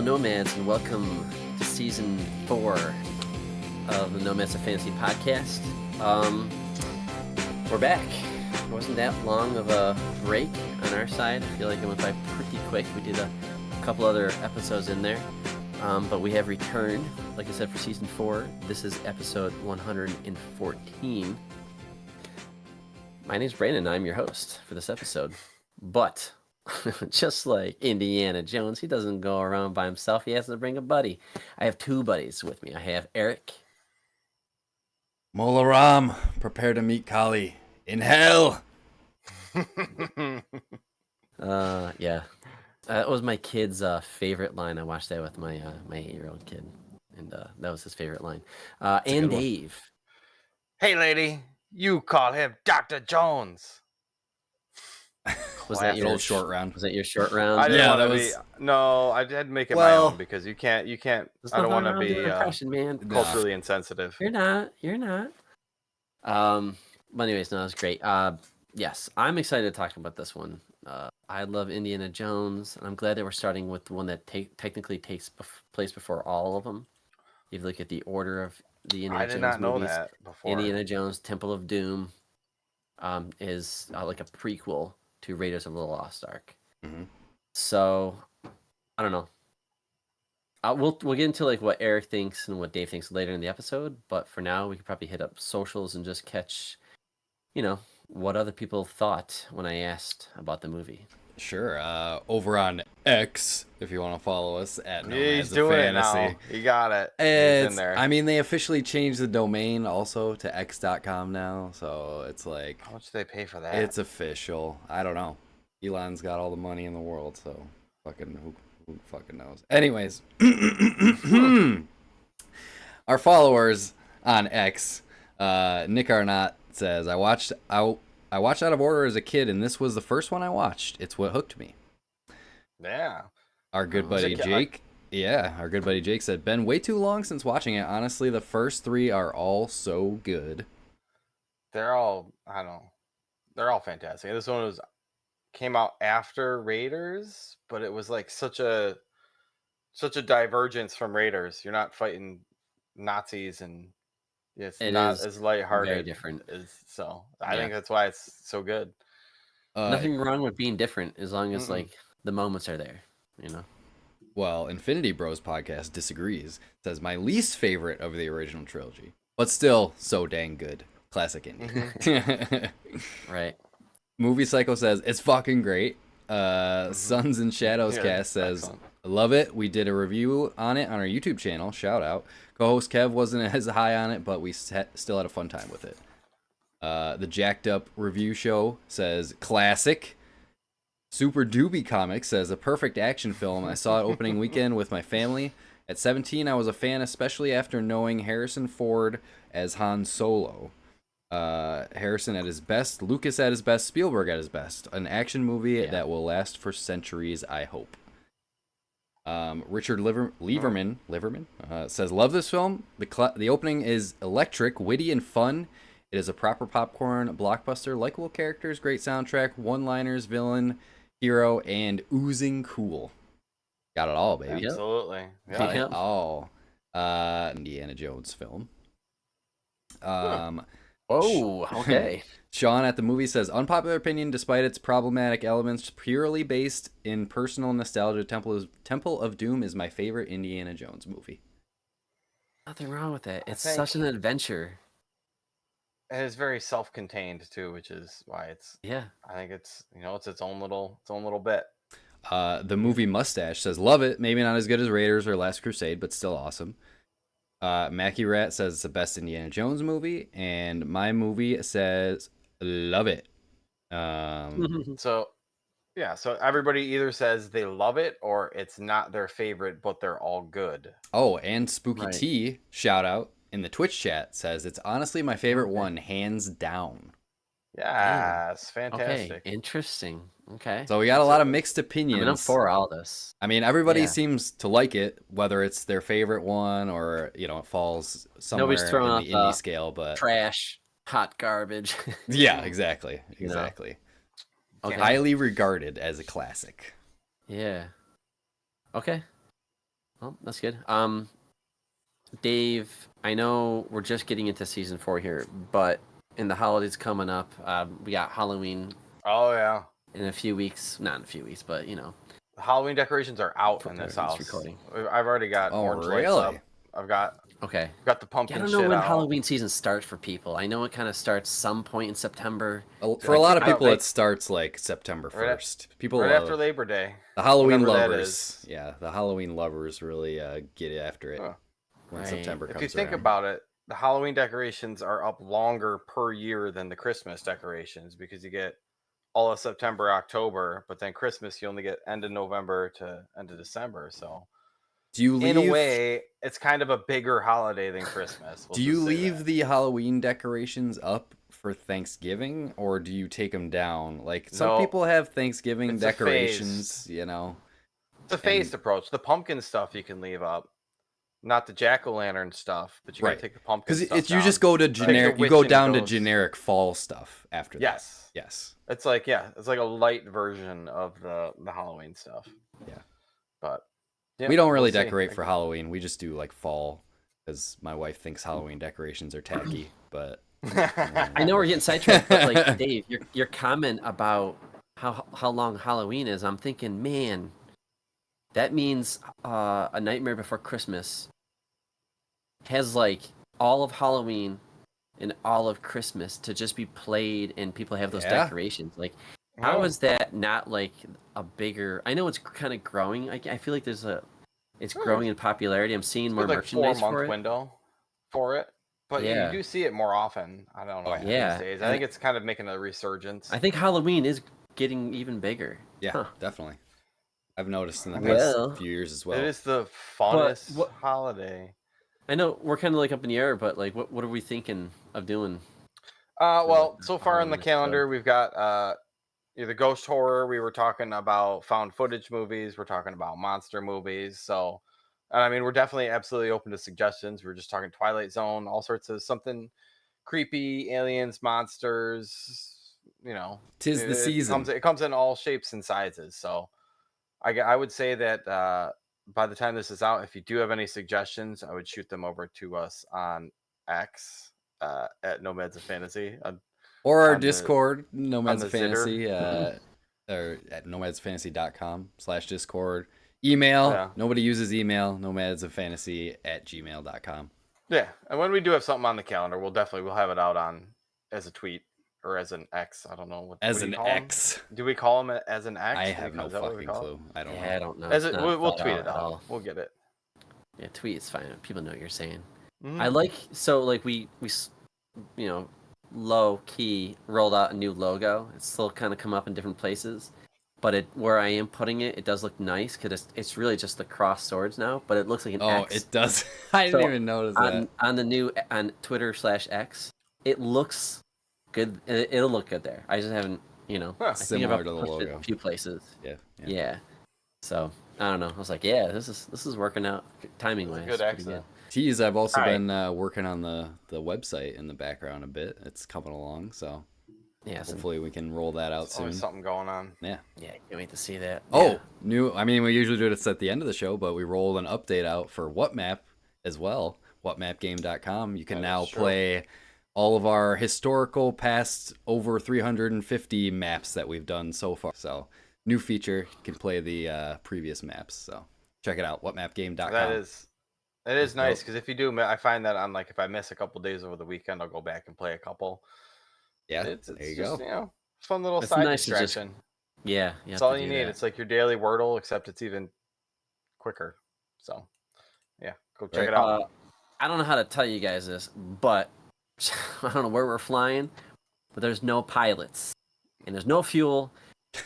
Nomads, and welcome to season 4 of the Nomads of Fantasy podcast. We're back. It wasn't that long of a break on our side. I feel like it went by pretty quick. We did a couple other episodes in there, but we have returned, like I said, for season 4. This is episode 114. My name's Brandon, and I'm your host for this episode. But just like Indiana Jones, he doesn't go around by himself. He has to bring a buddy. I have 2 buddies with me. I have Eric. Mola Ram, prepare to meet Kali in hell. Yeah. That was my kid's favorite line. I watched that with my 8-year-old kid, and that was his favorite line. And Dave. Hey, lady, you call him Dr. Jones. Was that your short round? Was that your short round? I didn't Yeah, want that to was. No, I had to make it my own because you can't. I don't want to be impression, man. culturally insensitive. You're not. But anyways, no, that's great. Yes, I'm excited to talk about this one. I love Indiana Jones, and I'm glad that we're starting with the one that technically takes place before all of them. If you look at the order of the Indiana Jones movies, I did not know that before. Indiana Jones Temple of Doom is like a prequel to Raiders of the Lost Ark. Mm-hmm. So I don't know. We'll get into like what Eric thinks and what Dave thinks later in the episode, but for now we could probably hit up socials and just catch, what other people thought when I asked about the movie. Sure. Over on X, if you want to follow us at He's Nomads of doing Fantasy. it now. You got it. He's in there. I mean, they officially changed the domain also to x.com now, so it's like How much do they pay for that? it's official. I don't know. Elon's got all the money in the world, so who fucking knows. Anyways, our followers on X, Nick Arnott says, I watched Out of Order as a kid, and this was the first one I watched. It's what hooked me. Yeah. Our good buddy Jake. Our good buddy Jake said, been way too long since watching it. Honestly, the first 3 are all so good. They're all fantastic. This one came out after Raiders, but it was like such a divergence from Raiders. You're not fighting Nazis, and it's not as lighthearted. Very different. I think that's why it's so good. Nothing wrong with being different as long as like the moments are there, Well, Infinity Bros podcast disagrees. Says my least favorite of the original trilogy, but still so dang good. Classic indie. Right. Movie Psycho says it's fucking great. Suns and Shadows cast says excellent. Love it. We did a review on it on our YouTube channel. Shout out. Co-host Kev wasn't as high on it, but we still had a fun time with it. The Jacked Up Review Show says classic. Super Doobie Comics says a perfect action film. I saw it opening weekend with my family. At 17, I was a fan, especially after knowing Harrison Ford as Han Solo. Harrison at his best, Lucas at his best, Spielberg at his best. An action movie that will last for centuries, I hope. Richard Lieberman says, love this film. The opening is electric, witty, and fun. It is a proper popcorn blockbuster, likable characters, great soundtrack, one-liners, villain, hero, and oozing cool. Got it all, baby. Absolutely. Got it all. Indiana Jones film. Oh, okay. Sean at the movie says, unpopular opinion, despite its problematic elements, purely based in personal nostalgia, Temple of Doom is my favorite Indiana Jones movie. Nothing wrong with that. It's such an adventure. And it's very self-contained too, which is why it's. Yeah. I think it's it's its own little bit. The movie Mustache says, love it. Maybe not as good as Raiders or Last Crusade, but still awesome. Mackie Rat says it's the best Indiana Jones movie, and my movie says love it. So everybody either says they love it or it's not their favorite, but they're all good. Oh, and Spooky T, shout out in the Twitch chat, says it's honestly my favorite one, hands down. Yes, fantastic. Okay, interesting. Okay. So we got a lot of mixed opinions. I'm for all this. I mean, everybody seems to like it, whether it's their favorite one or it falls somewhere Nobody's throwing in out the indie scale, but trash, hot garbage. yeah, exactly. Okay. Highly regarded as a classic. Yeah. Okay. Well, that's good. Dave, I know we're just getting into season 4 here, but in the holidays coming up, we got Halloween Oh yeah, in a few weeks. Not in a few weeks, but you know, the Halloween decorations are out For in this this house. recording. I've already got Oh, orange lights up. really? I've got okay. the I pumpkin don't shit know when out. Halloween season starts for people. I know it kind of starts some point in September. For a lot of I don't people, think- it starts like September Right af- 1st. People right love after Labor Day. the Halloween whenever that lovers. is. Yeah, the Halloween lovers really get after it Huh. when Right. September comes If you think around. about it, the Halloween decorations are up longer per year than the Christmas decorations because you get all of September, October, but then Christmas you only get end of November to end of December. So Do you leave? in a way, it's kind of a bigger holiday than Christmas. Do you leave the Halloween decorations up for Thanksgiving, or do you take them down? Like some No, people have Thanksgiving it's a phase. decorations, you know. It's a phased approach. The pumpkin stuff you can leave up, not the jack-o'-lantern stuff, but you gotta Right. take the pumpkin Because stuff you just down. go to Take the generic. You witch go and down to ghost. generic fall stuff after that. Yes. Yes. It's like it's like a light version of the Halloween stuff. Yeah. But yeah, We don't really we'll see. decorate for Halloween. We just do like fall, because my wife thinks Halloween decorations are tacky. But I know we're getting sidetracked, but like Dave, your comment about how long Halloween is, I'm thinking, man, that means A Nightmare Before Christmas has like all of Halloween and all of Christmas to just be played, and people have those Yeah. decorations. Like, how is that not like a bigger? I know it's kind of growing. I feel like it's growing in popularity. I'm seeing more like merchandise 4 month for it. window for it? But Yeah. you do see it more often. I don't know. Oh, yeah. These days. I And think it's kind of making a resurgence. I think Halloween is getting even bigger. yeah, Huh. definitely. I've noticed in the past Well, few years as well. It is the funnest what- holiday. I know we're kind of like up in the air, but like, what are we thinking of doing? Well, the so far on the Halloween calendar, we've got either ghost horror. We were talking about found footage movies. We're talking about monster movies. So, I mean, we're definitely absolutely open to suggestions. We're just talking Twilight Zone, all sorts of something creepy, aliens, monsters. You know, 'Tis the season. It comes in all shapes and sizes. So, I would say that by the time this is out, if you do have any suggestions, I would shoot them over to us on X at Nomads of Fantasy. Or our on the- Discord, Nomads the of Fantasy, or at nomadsfantasy.com/discord. Email. Yeah. Nobody uses email. nomadsoffantasy@gmail.com. Yeah, and when we do have something on the calendar, we'll have it out on as a tweet or as an X. I don't know what As do you an call 'em? X. Do we call them as an X? I Do we have call- no is that what we fucking call 'em? clue. I don't Yeah, I know. don't know. As It's it, not we'll thought tweet out it at out. all. We'll get it. Yeah, tweet is fine. People know what you're saying. Mhm. I like we low key rolled out a new logo. It's still kind of come up in different places, but where I am putting it, it does look nice because it's really just the cross swords now, but it looks like an Oh, X. it does. I didn't So, even notice that. on the new on Twitter/X. It looks good. It'll look good there. I just haven't, Huh. I think Similar I've to the pushed it logo. a few places. Yeah. Yeah. So I don't know. I was like, yeah, this is working out timing wise. Good accent. Tease, I've also All right. been working on the website in the background a bit. It's coming along, so Yeah. So, hopefully we can roll that out There's always soon. something going on. Yeah. yeah. Can't wait to see that. Oh, I mean, we usually do this at the end of the show, but we rolled an update out for WhatMap as well. WhatMapGame.com. You can That now is true. play all of our historical past over 350 maps that we've done so far. So, new feature, you can play the previous maps. So, check it out. WhatMapGame.com. It is nice because if you do, I find that on like if I miss a couple days over the weekend, I'll go back and play a couple. Yeah, It's there you just, go. fun little It's side nice to just distraction. Yeah. That's all you need. It's like your daily Wordle, except it's even quicker. So, yeah, go check Right. it out. I don't know how to tell you guys this, but I don't know where we're flying, but there's no pilots and there's no fuel.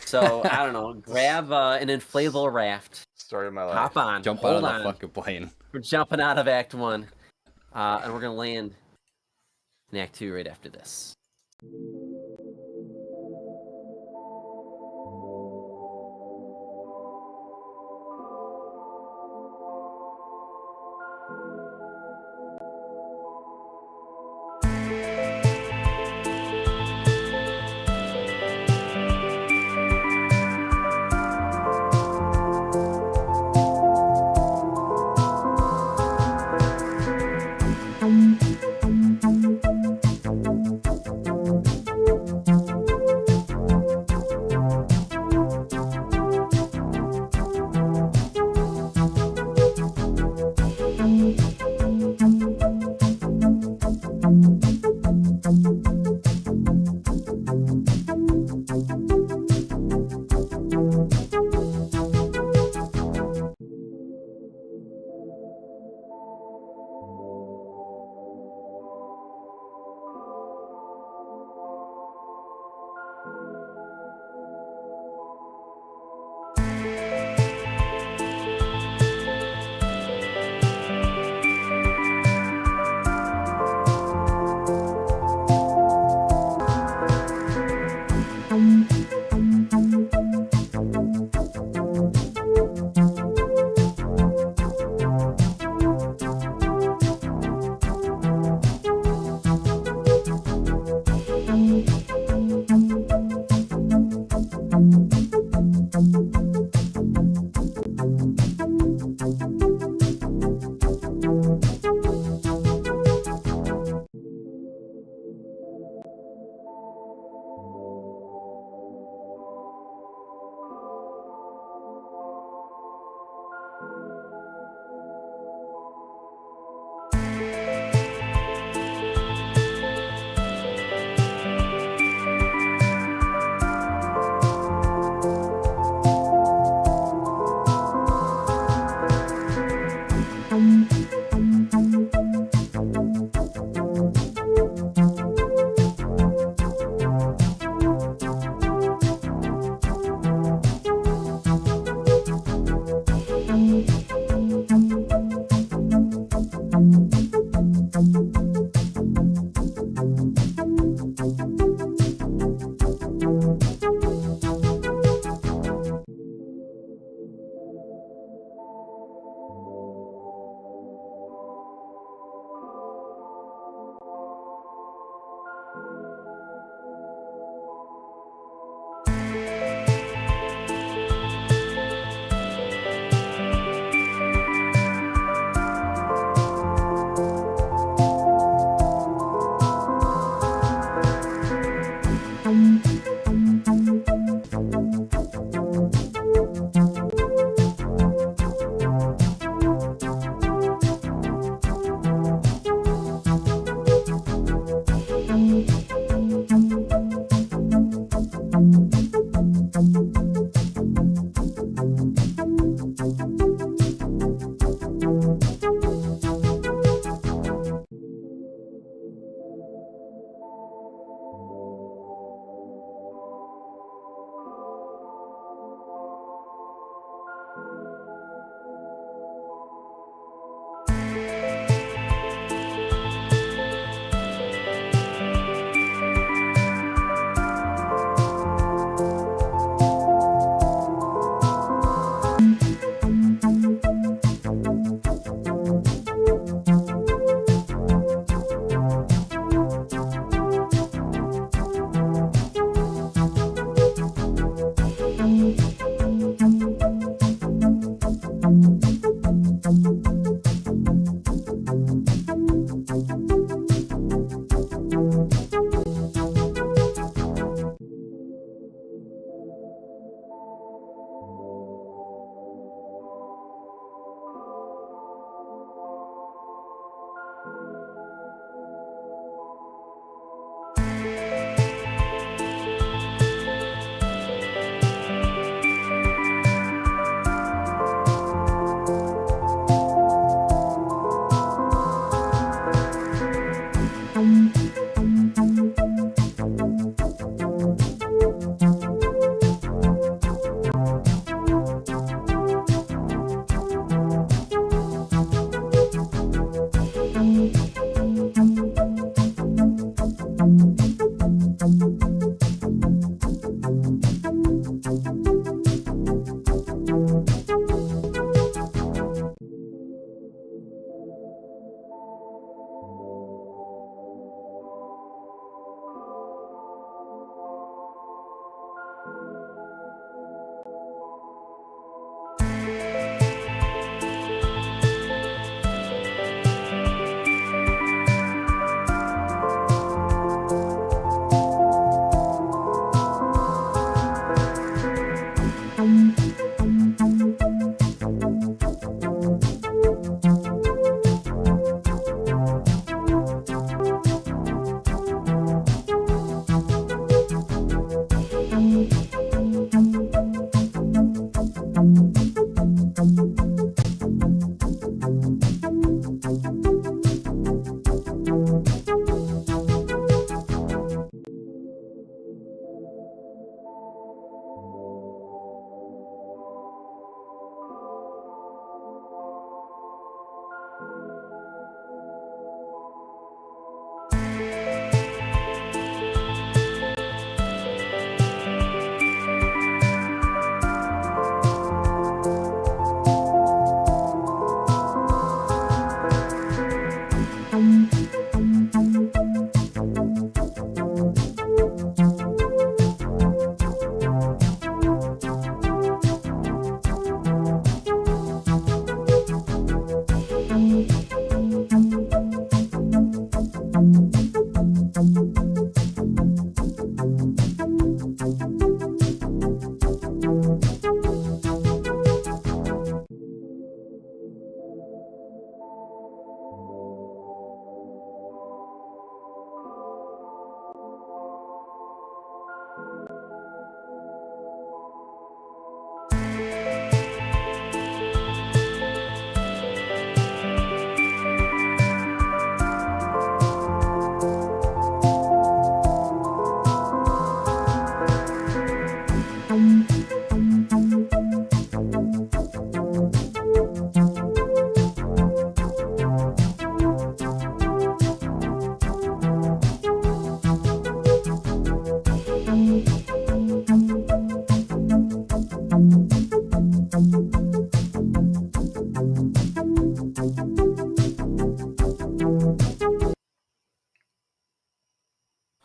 So I don't know. Grab an inflatable raft, Story of my life. hop on, Jump out hold of on. the fucking plane. We're jumping out of Act 1, and we're gonna land in Act 2 right after this.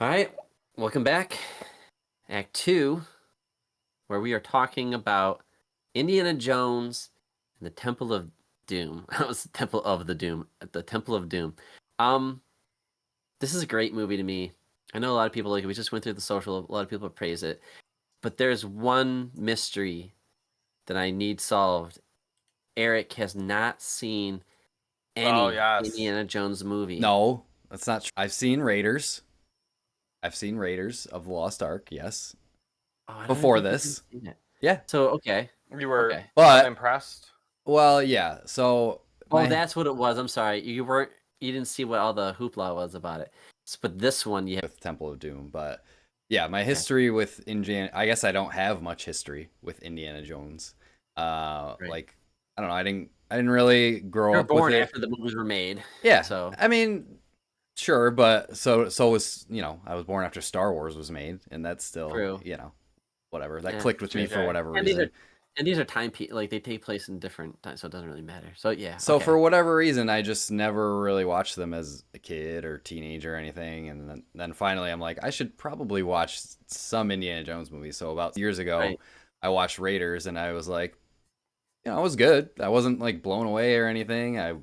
All right, welcome back. Act 2, where we are talking about Indiana Jones and the Temple of Doom. That was the Temple of the Doom. The Temple of Doom. This is a great movie to me. I know a lot of people like it. We just went through the social. A lot of people praise it. But there's one mystery that I need solved. Eric has not seen any Indiana Jones movie. No, that's not true. I've seen Raiders. I've seen Raiders of the Lost Ark, yes. Oh, Before this. Yeah. So, okay. You were Okay. But impressed? well, yeah. So that's what it was. I'm sorry. You didn't see what all the hoopla was about it. But this one you have with Temple of Doom, but yeah, my history with Indiana, I guess I don't have much history with Indiana Jones. Like I don't know, I didn't really grow up born with it after the movies were made. Yeah. So I mean, sure, but so was, I was born after Star Wars was made, and that's still True. Whatever. That clicked with me for whatever and reason. These are like they take place in different times, so it doesn't really matter. So yeah. So for whatever reason, I just never really watched them as a kid or teenager or anything, and then finally I'm like, I should probably watch some Indiana Jones movies. So about years ago, I watched Raiders, and I was like, it was good. I wasn't like blown away or anything. I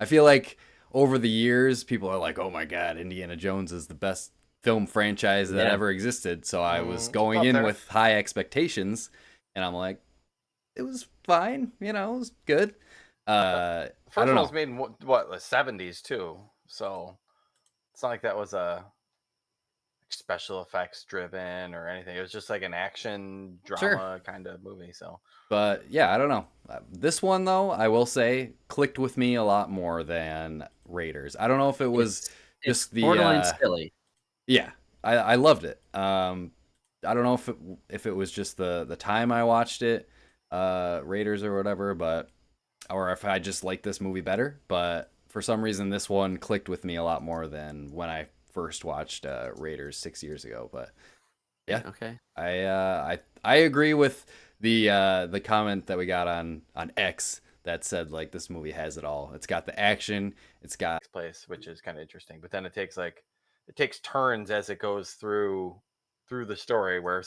feel like over the years, people are like, oh my God, Indiana Jones is the best film franchise that ever existed. So I was going in with high expectations, and I'm like, it was fine. It was good. First one was made in the 70s too. So it's not like that was a special effects driven or anything. It was just like an action drama kind of movie. So, but yeah, I don't know. This one though, I will say, clicked with me a lot more than Raiders. I don't know if it was just the borderline silly. Yeah, I loved it. I don't know if it was just the time I watched it, Raiders or whatever, or if I just liked this movie better. But for some reason, this one clicked with me a lot more than when I first watched Raiders 6 years ago. But yeah, okay, I agree with the comment that we got on X that said like this movie has it all. It's got the action, it's got place, which is kind of interesting. But then it takes turns as it goes through the story, where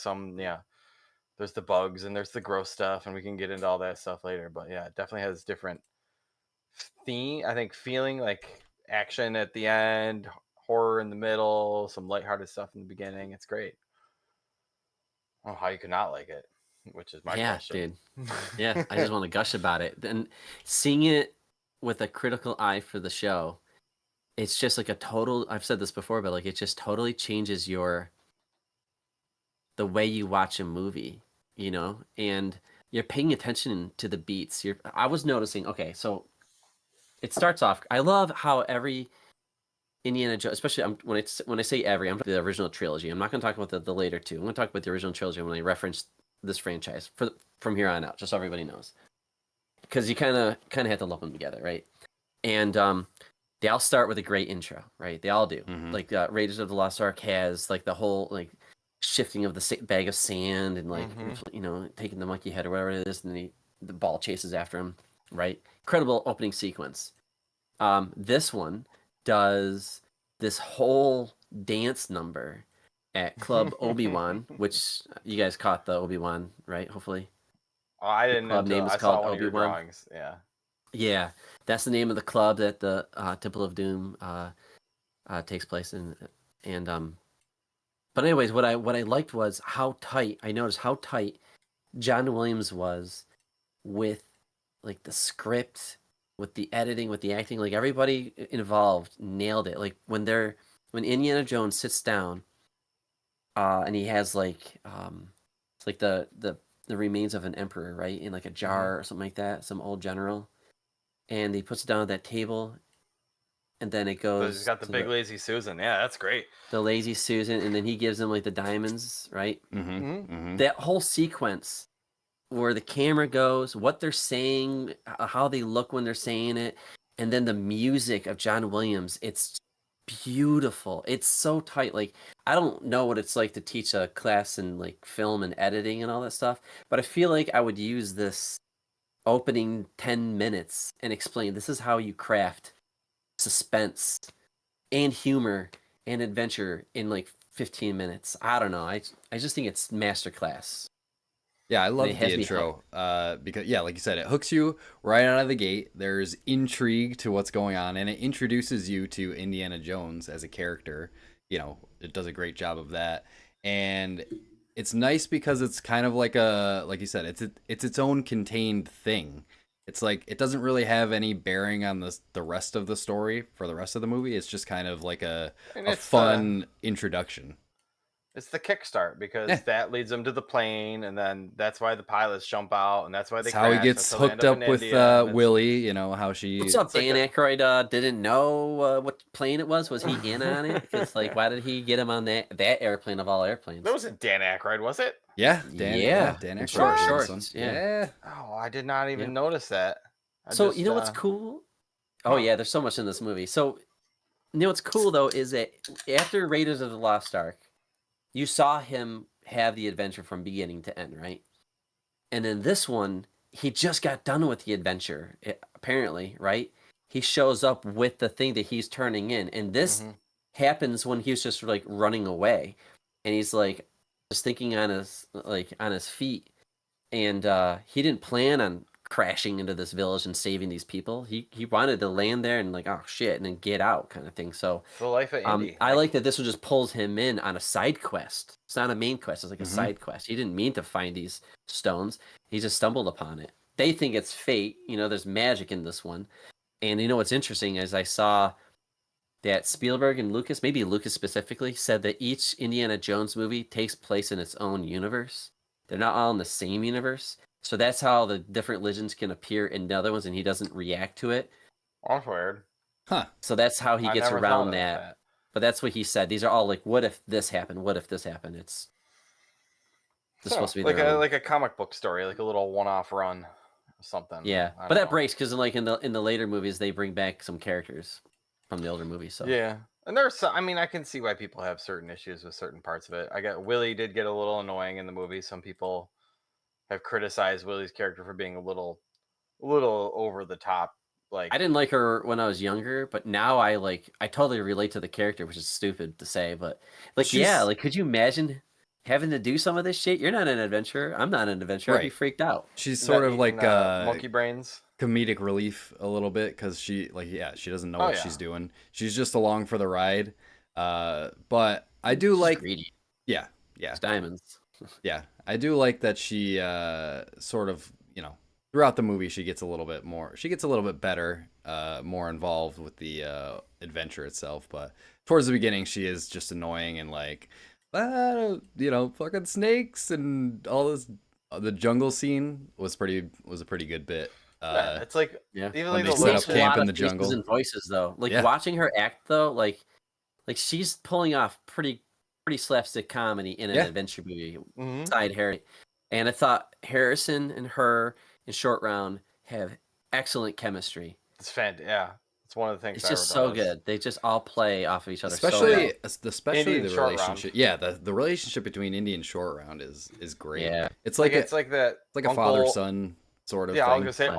there's the bugs and there's the gross stuff, and we can get into all that stuff later. But yeah, it definitely has different theme. I think feeling like action at the end, horror in the middle, some lighthearted stuff in the beginning. It's great. I don't know how you could not like it, which is my question. Dude. Yeah, I just want to gush about it. And seeing it with a critical eye for the show, it's just like I've said this before, but like it just totally changes the way you watch a movie, and you're paying attention to the beats. I was noticing, okay, so it starts off, I love how every Indiana Jones, especially when I say every, I'm talking about the original trilogy. I'm not going to talk about the later two. I'm going to talk about the original trilogy when I reference this franchise from here on out, just so everybody knows. Because you kind of have to lump them together, right? And they all start with a great intro, right? They all do. Mm-hmm. Like Raiders of the Lost Ark has like the whole like shifting of the bag of sand and like taking the monkey head or whatever it is, and then the ball chases after him, right? Incredible opening sequence. This one does this whole dance number at Club Obi-Wan, which you guys caught the Obi-Wan, right? Hopefully. Oh, I didn't know. Name is I called saw one of your Obi-Wan. drawings. Yeah. Yeah, that's the name of the club that the Temple of Doom takes place in, and but anyways, what I liked was how tight. I noticed how tight John Williams was with like the script, with the editing, with the acting. Like everybody involved nailed it. Like when Indiana Jones sits down, and he has like it's like the remains of an emperor, right, in like a jar or something like that, some old general, and he puts it down at that table, and then it So goes he's got the to big lazy Susan. Yeah, that's great. the lazy Susan, and then he gives him like the diamonds, right? Mm-hmm. That whole sequence where the camera goes, what they're saying, how they look when they're saying it, and then the music of John Williams, it's beautiful. It's so tight. Like I don't know what it's like to teach a class in like film and editing and all that stuff, but I feel like I would use this opening 10 minutes and explain this is how you craft suspense and humor and adventure in like 15 minutes. I don't know. I just think it's masterclass. Yeah, I love it has the me intro because, yeah, like you said, it hooks you right out of the gate. There's intrigue to what's going on, and it introduces you to Indiana Jones as a character. You know, it does a great job of that, and it's nice because it's kind of like like you said, it's its own contained thing. It's like it doesn't really have any bearing on the rest of the story for the rest of the movie. It's just kind of like And a it's fun introduction. It's the kickstart because Yeah. that leads them to the plane, and then that's why the pilots jump out, and that's why they That's how he crash, gets that's how they hooked end up with India, and it's- Willie. You know how she. What's up, It's like Dan Aykroyd? Didn't know what plane it was. Was he in on it? Because like, why did he get him on that airplane of all airplanes? That wasn't Dan Aykroyd, was it? Yeah, Yeah. Dan In Aykroyd. short was in shorts, this one. yeah. Oh, I did not even Yeah. notice that. So you know what's cool? Oh yeah, there's so much in this movie. So you know what's cool though is that after Raiders of the Lost Ark, you saw him have the adventure from beginning to end, right? And then this one, he just got done with the adventure, apparently, right? He shows up with the thing that he's turning in, and this happens when he's just like running away, and he's like just thinking on his feet, and he didn't plan on crashing into this village and saving these people. He wanted to land there and like, oh shit, and then get out kind of thing. So The life of Indy. I like that this one just pulls him in on a side quest. It's not a main quest, it's like a side quest. He didn't mean to find these stones. He just stumbled upon it. They think it's fate, you know, there's magic in this one. And you know what's interesting is I saw that Spielberg and Lucas, maybe Lucas specifically, said that each Indiana Jones movie takes place in its own universe. They're not all in the same universe. So that's how the different legends can appear in the other ones and he doesn't react to it. That's weird. Huh. So that's how he I gets never around thought of that. But that's what he said. These are all like, what if this happened? What if this happened? It's supposed to be like their own. like a comic book story, like a little one-off run, or something. Yeah, I but don't that know. breaks because like in the later movies they bring back some characters from the older movies. So Yeah, and there's some, I mean, I can see why people have certain issues with certain parts of it. Willie did get a little annoying in the movie. Some people have criticized Willie's character for being a little over the top. Like I didn't like her when I was younger, but now I totally relate to the character, which is stupid to say, but like yeah, She's- like could you imagine having to do some of this shit? You're not an adventurer. I'm not an adventurer. I'd be Right. freaked out. She's sort of like monkey brains. comedic relief a little bit because she she doesn't know Oh, what yeah. she's doing. She's just along for the ride. But I do She's like greedy. yeah It's diamonds. yeah I do like that she sort of throughout the movie she gets a little bit better, more involved with the adventure itself. But towards the beginning she is just annoying and like fucking snakes and all this. The jungle scene was a pretty good bit. Yeah, it's like Yeah. even when like they the set little up camp in of the faces jungle. and voices though. Like Yeah. watching her act though, like she's pulling off pretty slapstick comedy in an Yeah. adventure movie. Mhm. Side Harry, and I thought Harrison and her in Short Round have excellent chemistry. It's yeah. It's one of the things. It's I just wrote so down is- good. They just all play off of each other. so well. especially Indian the Short Round. relationship. Yeah, the relationship between Indy and Short Round is great. Yeah. It's Like like it's like that. a father son sort of Yeah, I was thing. gonna say Right.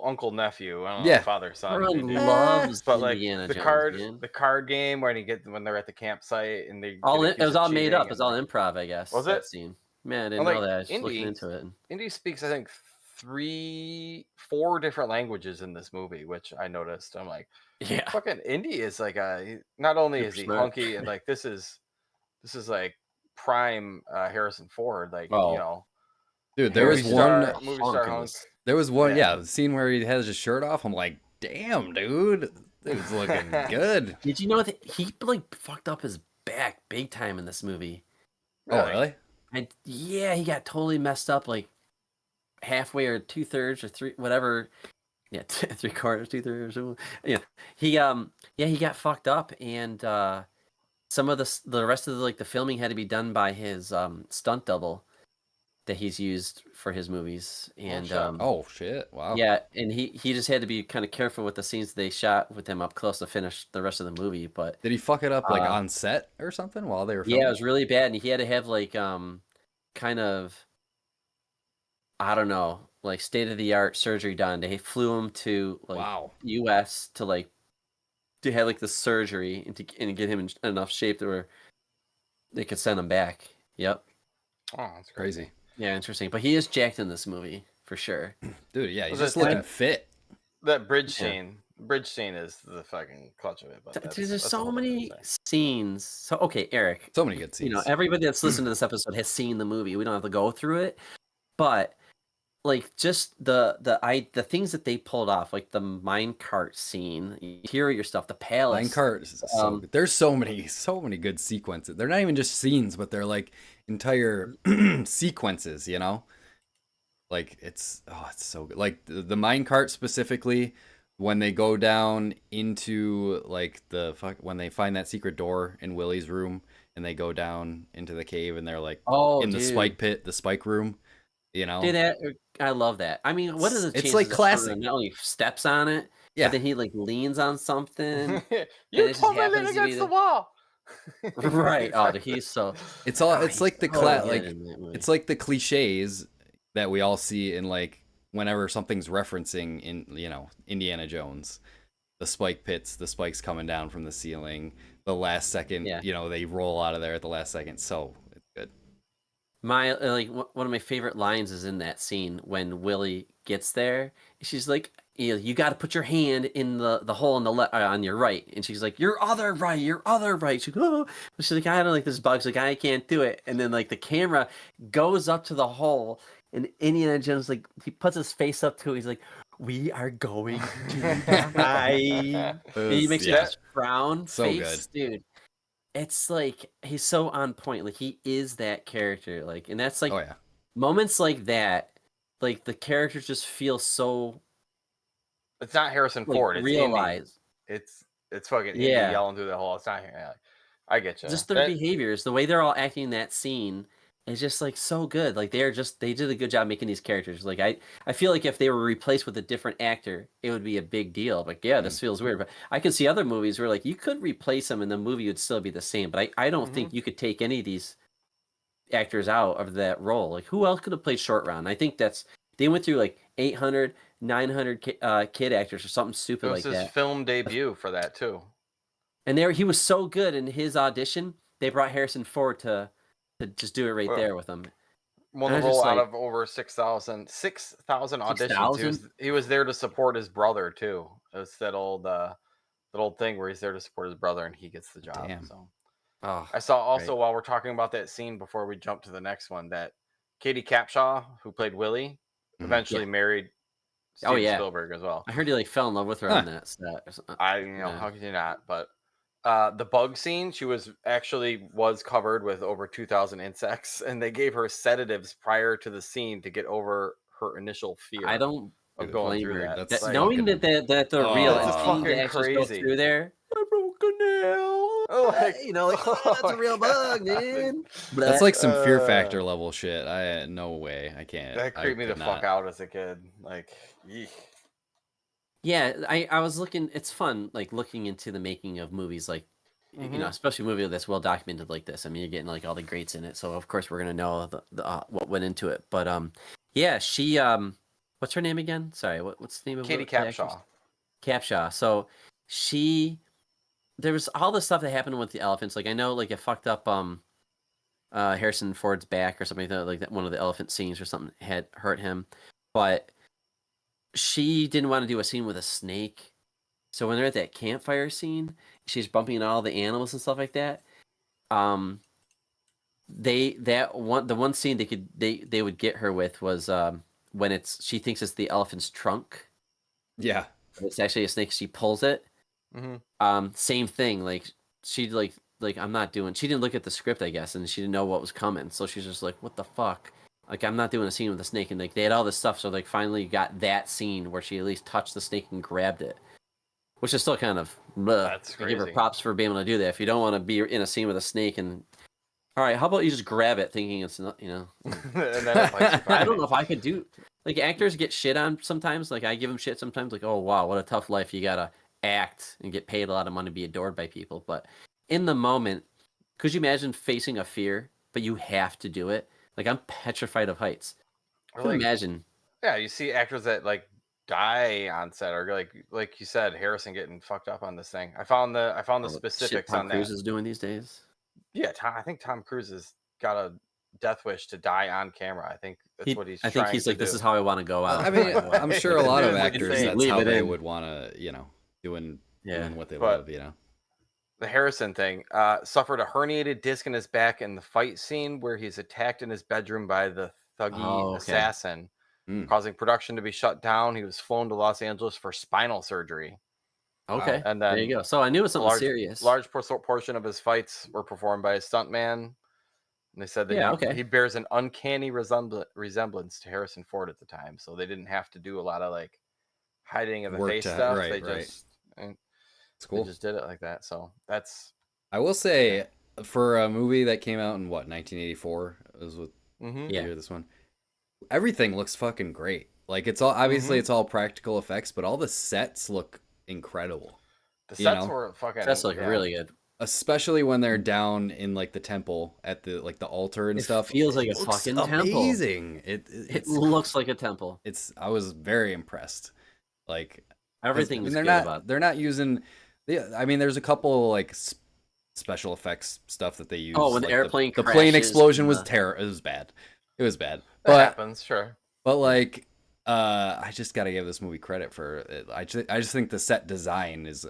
uncle nephew. I don't know, Yeah. father son. Everyone maybe. loves But like Indiana the Jones, man. card game when they're at the campsite and they All get it accused was of all made up. cheating It was and, all like, improv, I guess. Was that it? scene? Man, I didn't Well, know like, that. I was just looking Indy- into it. Indy speaks, I think, 4 different languages in this movie, which I noticed. I'm like, Yeah. fucking Indy is like not only Super is he smart. hunky and like this is like prime Harrison Ford, like Oh. Dude, there was movie one. star hunk in hunk. this. There was one. Yeah. Yeah, the scene where he has his shirt off. I'm like, damn, dude, dude's looking good. Did you know that he like fucked up his back big time in this movie? Oh, really? And yeah, he got totally messed up like halfway or 2/3 or three whatever. Yeah, 3/4, 2/3. Yeah, he got fucked up, and some of the rest of the filming had to be done by his stunt double that he's used for his movies, and shit. Oh shit! Wow. yeah, and he just had to be kind of careful with the scenes they shot with him up close to finish the rest of the movie. But Did he fuck it up like Uh, on set or something while they were filming? yeah, it was really bad, and he had to have like kind of, I don't know, like state of the art surgery done. They flew him to like Wow. U.S. to like to have like the surgery and get him in enough shape to where they could send him back. Yep. Oh, that's Crazy. Yeah, interesting. But he is jacked in this movie for sure. Dude, yeah, he's Was just it looking that- fit. That bridge Yeah. scene. Bridge scene is the fucking clutch of it. But Dude, there's that's a so whole many different thing. scenes. So okay, Eric, So many good scenes. you know, everybody that's listened to this episode has seen the movie. We don't have to go through it, but like just the things that they pulled off, like the minecart scene, you hear your stuff, the palace. Minecart is so good. There's so many good sequences. They're not even just scenes, but they're like entire sequences, you know? Like it's so good. Like the minecart specifically, when they go down into like when they find that secret door in Willie's room and they go down into the cave and they're like in the spike pit, the spike room, you know? Dude, I love that. I mean, what are the It's chances like that classic. Sherman not only steps on it, Yeah. but then he like leans on something. You it just told me happens lean to be against the the- wall. Right. Oh, he's so. It's all it's he's like the so good like in that movie. it's like the cliches that we all see in like whenever something's referencing in, you know, Indiana Jones. The spike pits, the spikes coming down from the ceiling, the last second, Yeah. you know, they roll out of there at the last second. So it's good. My like one of my favorite lines is in that scene when Willie gets there. She's like, you got to put your hand in the hole on your right, and she's like, your other right. She's like, oh. She's like, I don't like this bug. She's like, I can't do it. And then like the camera goes up to the hole, and Indiana Jones like he puts his face up to it. He's like, we are going to die. And he makes Yeah. this frown So face, dude. It's like he's so on point. Like he is that character. Like, and that's like Oh yeah. moments like that. Like the characters just feel so It's not Harrison like Ford. It's Indy. realized. It's fucking Indy Yeah. yelling through the hole. It's not here. Yeah, I get you. Just their behaviors, the way they're all acting in that scene is just like so good. Like they did a good job making these characters. Like I feel like if they were replaced with a different actor, it would be a big deal. But yeah, this feels weird. But I can see other movies where like you could replace them and the movie would still be the same. But I don't think you could take any of these actors out of that role. Like who else could have played Short Round? I think they went through like 800, 900 kid actors or something It stupid was like his that. film debut for that too. And he was so good in his audition. They brought Harrison Ford to just do it right Well, there with him. Won And the I was role just out like- of over 6,000 auditions. 6,000? He was there to support his brother too. It was that old thing where he's there to support his brother and he gets the job. Damn. So Oh, I saw also great. while we're talking about that scene before we jump to the next one that Katie Capshaw, who played Willie, Mhm. eventually married Steven yeah. Spielberg as well. I heard he like fell in love with her Huh. on that set. Or something. Yeah. How could you not? But the bug scene, she was covered with over 2,000 insects, and they gave her sedatives prior to the scene to get over her initial fear. I don't of going blame through her. that. That's Like, Knowing that the Oh, real that's instinct fucking to actually go crazy. through there. I broke a nail. Like, You know, like that's a real bug, man. That's like some Fear Uh, Factor level shit. No way. I can't. that I creeped me the could fuck not. out as a kid. Like, yeesh. Yeah, I was looking. It's fun, like looking into the making of movies, like you know, especially a movie that's well documented like this. I mean, you're getting like all the greats in it, so of course we're gonna know what went into it. But yeah, she what's her name again? Sorry, what's the name of Katie the actress? Capshaw. Capshaw. So there was all the stuff that happened with the elephants. Like I know, like it fucked up Harrison Ford's back or something like that. Like that one of the elephant scenes or something had hurt him. but she didn't want to do a scene with a snake. So when they're at that campfire scene, she's bumping into all the animals and stuff like that. The one scene they would get her with was when she thinks it's the elephant's trunk. Yeah. It's actually a snake. She pulls it. Mm-hmm. Same thing. Like she I'm not doing. She didn't look at the script, I guess, and she didn't know what was coming. So she's just like, "What the fuck?" Like, I'm not doing a scene with a snake. And like they had all this stuff, so like finally got that scene where she at least touched the snake and grabbed it, which is still kind of. Bleh. That's I give her crazy. props for being able to do that. If you don't want to be in a scene with a snake, and all right, how about you just grab it, thinking it's not, And then it bites you I don't back. know if I could do. Like actors get shit on sometimes. Like I give them shit sometimes. Like, oh wow, what a tough life. You gotta act and get paid a lot of money to be adored by people. But in the moment, could you imagine facing a fear, but you have to do it? Like I'm petrified of heights. Or Could like, imagine. yeah, you see actors that like die on set, or like you said, Harrison getting fucked up on this thing. I found the What shit specifics Tom on Cruise that. is doing these days. Yeah, I think Tom Cruise has got a death wish to die on camera. I think that's what he's. I think trying he's to like, this do. is how I want to go out. I mean, I'm sure a lot of Dude, like actors, insane. that's Leave how it they in. would want to, doing what they But- love, The Harrison thing suffered a herniated disc in his back in the fight scene where he's attacked in his bedroom by the thuggy Oh, okay. assassin, Mm. causing production to be shut down. He was flown to Los Angeles for spinal surgery. Okay, And there then you go. So I knew it was something serious. large portion of his fights were performed by a stuntman. And they said that Yeah, he, okay. he bears an uncanny resemblance to Harrison Ford at the time. So they didn't have to do a lot of like hiding of the Work face to- stuff. right, They right. just It's cool. they just did it like that. So that's I will say, for a movie that came out in 1984, it was with mhm. Yeah. this one. Everything looks fucking great. Like it's all obviously it's all practical effects, but all the sets look incredible. The you sets know, were fucking. That's like yeah. really good. Especially when they're down in like the temple at the the altar and It stuff. feels like a It looks fucking temple. amazing. It It's looks like a temple. I was very impressed. Like Everything and is they're good not about. they're not using. I mean, there's a couple like special effects stuff that they use. Oh, when the like, airplane the plane crashes explosion and was the- It was bad. It was bad. That But happens, sure. But like, I just gotta give this movie credit for it. I just think the set design is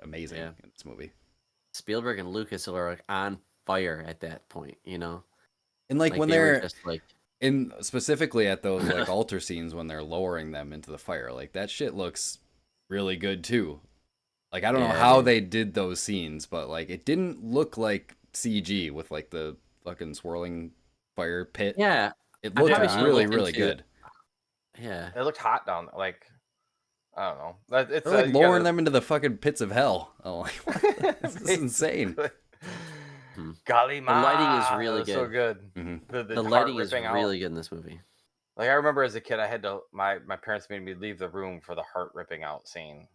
amazing Yeah. in this movie. Spielberg and Lucas were like on fire at that point, you know. And like when they were they're just like, in specifically at those like altar scenes when they're lowering them into the fire, like that shit looks really good too. Like I don't know Yeah, how dude. they did those scenes, but like it didn't look like CG with like the fucking swirling fire pit. yeah, It I looked probably should've really looked really into it. good. yeah. It looked hot down. Like I don't know. It's They're like you lowering gotta- them into the fucking pits of hell. I'm like, what? This is insane. Hmm. Golly, The lighting is ma, really it was So good. good. Mhm. The The heart lighting is ripping out. really good in this movie. Like I remember as a kid, I had to my parents made me leave the room for the heart ripping out scene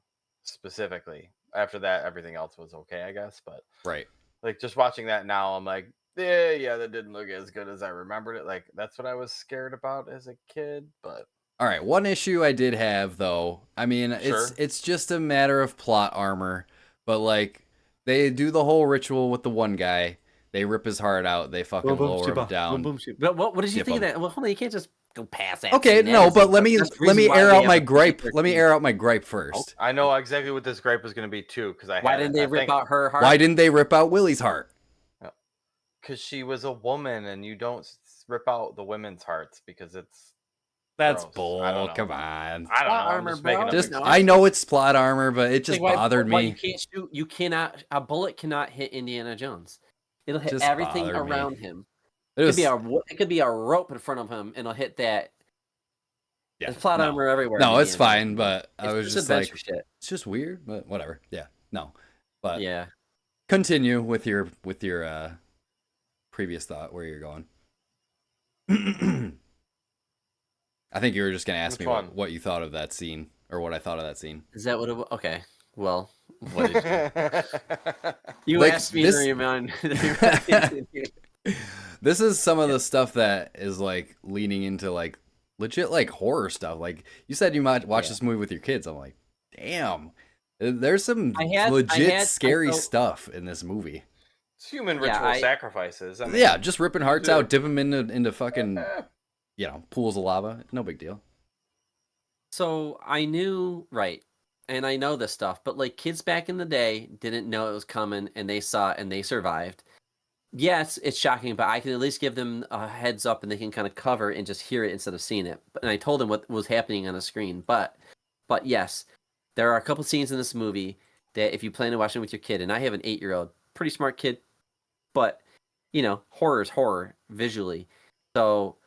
specifically. After that, everything else was okay, I guess. But Right. like just watching that now, I'm like, yeah, that didn't look as good as I remembered it. Like that's what I was scared about as a kid. But All right, one issue I did have though. I mean, Sure. it's just a matter of plot armor, but like they do the whole ritual with the one guy. They rip his heart out. They fucking lower him down. But what did you Skip think of 'em. that? Well, hold on, you can't just go past that. Okay, scene. That no, is but the- let me that's the let me reason why air they out have my a gripe. paper Let me scene. air out my gripe first. I know exactly what this gripe was going to be too, because I Why had didn't it. they I rip think- out her heart? Why didn't they rip out Willie's heart? Because she was a woman, and you don't rip out the women's hearts because it's. That's Gross. bull. I don't know. Come on. I don't know. Plot I'm armor, just making bro. up Just excuses. I know it's plot armor, but it just Like, bothered why me. you can't shoot. You cannot. A bullet cannot hit Indiana Jones. It'll hit Just everything bothered me. around him. It It was, could be a rope in front of him, and it'll hit that. yeah, There's plot no. armor everywhere. No, in it's Indiana fine, Jones. but I It's was just adventure like, shit. it's just weird, but whatever. Yeah, no, but Yeah. continue with your previous thought where you're going. I think you were just gonna ask Which me one? what you thought of that scene or what I thought of that scene. Is that what it was? Okay. Well, what did you Like, asked me this- to remind. This is some of the stuff that is like leaning into like legit like horror stuff. Like you said, you might watch Yeah. this movie with your kids. I'm like, damn, there's some I had- legit scary felt- stuff in this movie. It's human Yeah, ritual I- sacrifices. I mean, Yeah, just ripping hearts yeah. out, dip them into fucking eh, pools of lava. No big deal. So I knew, right, and I know this stuff, but like kids back in the day didn't know it was coming, and they saw it and they survived. Yes, it's shocking, but I can at least give them a heads up, and they can kind of cover and just hear it instead of seeing it. And I told them what was happening on the screen. But yes, there are a couple scenes in this movie that if you plan to watch it with your kid, and I have an 8-year-old, pretty smart kid, but horror is horror visually. So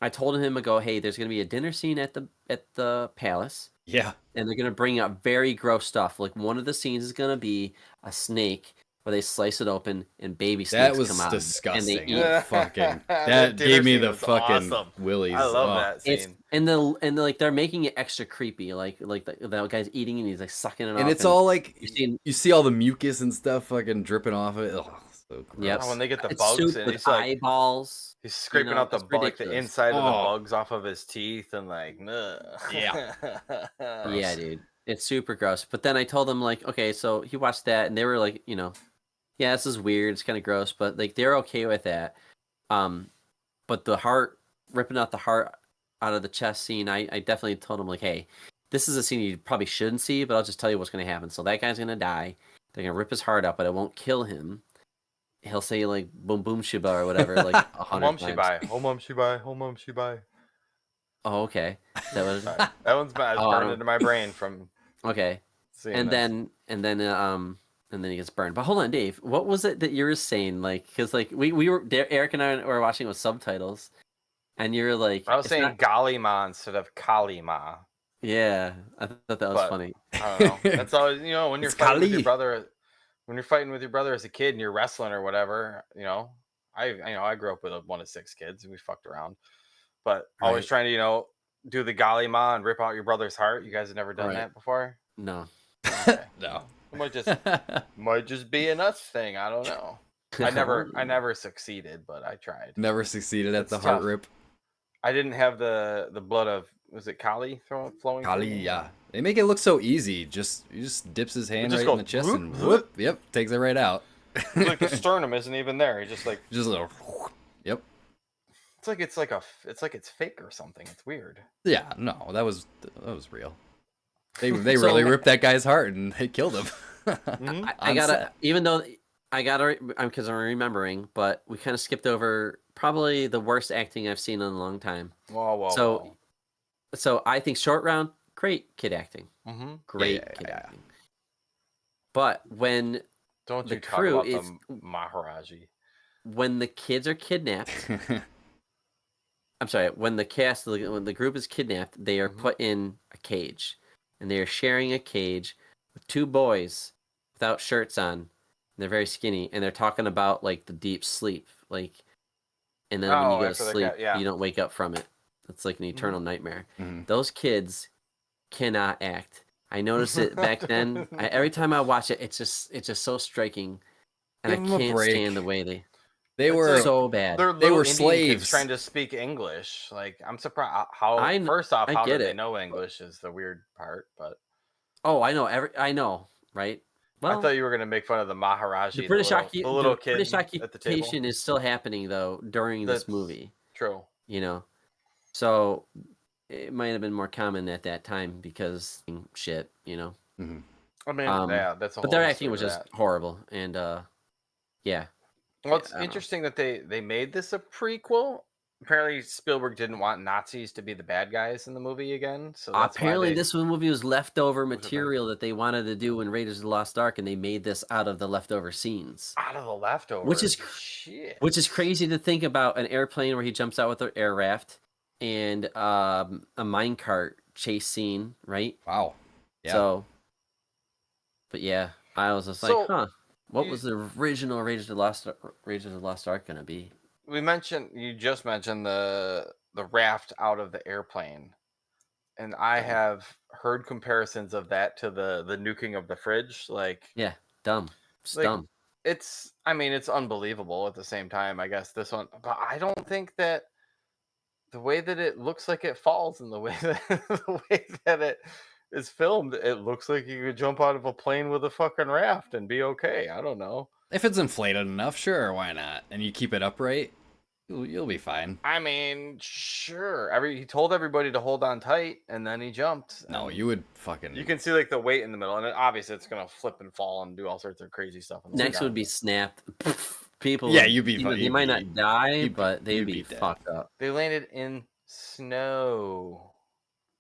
I told him to go, hey, there's gonna be a dinner scene at the palace, Yeah. and they're gonna bring up very gross stuff. Like one of the scenes is gonna be a snake where they slice it open and baby snakes That was come out, disgusting. and they eat. Yeah. Fucking That that dinner gave me scene the was fucking awesome. willies. I love Oh. that It's scene. and like they're making it extra creepy, like the guy's eating and he's like sucking it off, And it's all like you've seen. you see all the mucus and stuff fucking dripping off of it. Oh, so gross. Yep. Oh, when they get the It's bugs soup and with he's like eyeballs. he's scraping know, out the it's like the ridiculous. inside of the Oh. bugs off of his teeth and like Yeah. Yeah, dude, it's super gross. But then I told them like, okay, so he watched that, and they were like, yeah, this is weird. It's kind of gross, but like they're okay with that. But the heart ripping out the heart out of the chest scene, I definitely told him like, hey, this is a scene you probably shouldn't see, but I'll just tell you what's going to happen. So that guy's going to die. They're going to rip his heart out, but it won't kill him. He'll say like boom boom shiba or whatever, like 100 Mom times. shibai, oh mom shibai, oh mom shibai. Oh, okay. Is that what it is? Sorry. That one's bad. It's Oh, I burned don't- into my brain from Okay. seeing And this. then he gets burned. But hold on, Dave. What was it that you were saying? Like, because like we were there, Eric and I were watching with subtitles, and you were like, I was it's saying not- Galima instead of Kalima. yeah, I thought that was But- funny. I don't know. That's always when you're It's fighting with Kali. your brother, when you're fighting with your brother as a kid and you're wrestling or whatever. I grew up with one of 6 kids and we fucked around, but always Right. trying to do the Galima and rip out your brother's heart. You guys have never done Right. that before? No, Okay. No. It might just be a nuts thing. I don't know. I never succeeded, but I tried. Never succeeded at It's the heart tough. rip. I didn't have the blood of, was it Kali flowing? through Kali, me? yeah. They make it look so easy. He just dips his hand just right in goes the chest whoop, and whoop. whoop. Yep, takes it right out. It's like the sternum isn't even there. He just like Just a little. Yep. it's like it's fake or something. It's weird. Yeah. No, that was real. They really So- ripped that guy's heart and they killed him. Mhm. I On gotta, set. even though I gotta, because I'm remembering, but we kind of skipped over probably the worst acting I've seen in a long time. Whoa. So I think Short Round, great kid acting, Mm-hmm. great yeah, kid yeah. acting. But when Don't The you talk crew about is- the Maharaji. when the kids are kidnapped, I'm sorry, when the group is kidnapped, they are Mhm. put in a cage, and they are sharing a cage with 2 boys without shirts on. And they're very skinny, and they're talking about like the deep sleep, like, and then when Oh, you go to after they sleep, got- yeah. you don't wake up from it. It's like an eternal nightmare. Mhm. Those kids cannot act. I noticed it back then. Every time I watch it, it's just so striking, and Give 'em I a can't break. stand the way they. They It's were like- So bad. They're They little were Indian slaves. kids trying to speak English. Like I'm surprised how I kn- first off I how get did they it. know English is the weird part. But Oh, I know. I know, right? Well, I thought you were gonna make fun of the Maharaji, the British the little kid British at the table. occupation is still happening though during this That's movie. True. So it might have been more common at that time because shit. Mhm. I mean, Um, that's a But whole their history acting was of just that. horrible, and yeah. Well, it's I don't know. interesting that they made this a prequel. Apparently, Spielberg didn't want Nazis to be the bad guys in the movie again. So that's Apparently, why this movie was leftover Was it material that they wanted to do in Raiders of the Lost Ark, and they made this out of the leftover scenes. out of the leftovers, Which is shit. Which is crazy to think about an airplane where he jumps out with an air raft and a minecart chase scene, right? wow. Yeah. So, but yeah, I was just like, So, huh, what you- was the original Raiders of the Lost Ark gonna be? You just mentioned the raft out of the airplane, and I have heard comparisons of that to the nuking of the fridge. Like Yeah, dumb. It's Like, dumb. it's unbelievable at the same time. I guess this one, but I don't think that the way that it looks like it falls and the way that it is filmed, it looks like you could jump out of a plane with a fucking raft and be okay. I don't know. If it's inflated enough, sure, why not? And you keep it upright. You'll be fine. I mean, sure. He told everybody to hold on tight, and then he jumped. No, and you would fucking. You can see like the weight in the middle, and obviously it's gonna flip and fall and do all sorts of crazy stuff. In the Next sky. would be snapped. People. Yeah, would- you'd be you know, fine. They might not die, you'd- but they'd you'd be be dead. fucked up. They landed in snow,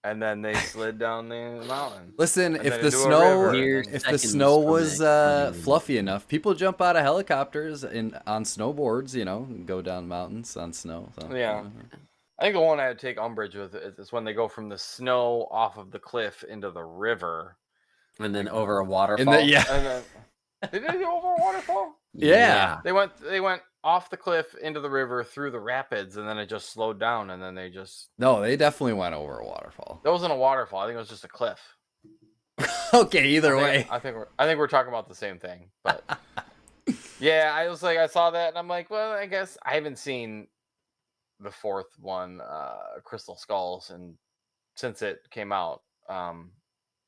and then they slid down the mountain. Listen, And if then the into a snow, river, Mere and then- if the seconds snow from was that. fluffy enough, people jump out of helicopters and on snowboards, you know, and go down mountains on snow. So. Yeah. I think the one I would take umbrage with is when they go from the snow off of the cliff into the river. And then over a waterfall. And the, yeah, And then they did go over a waterfall. Yeah. They went off the cliff into the river through the rapids, and then it just slowed down, and then they just no, they definitely went over a waterfall. that wasn't a waterfall. I think it was just a cliff. Okay, either way. I think we're talking about the same thing. But yeah, I saw that, and I'm like, well, I guess I haven't seen the fourth one, Crystal Skulls, and since it came out.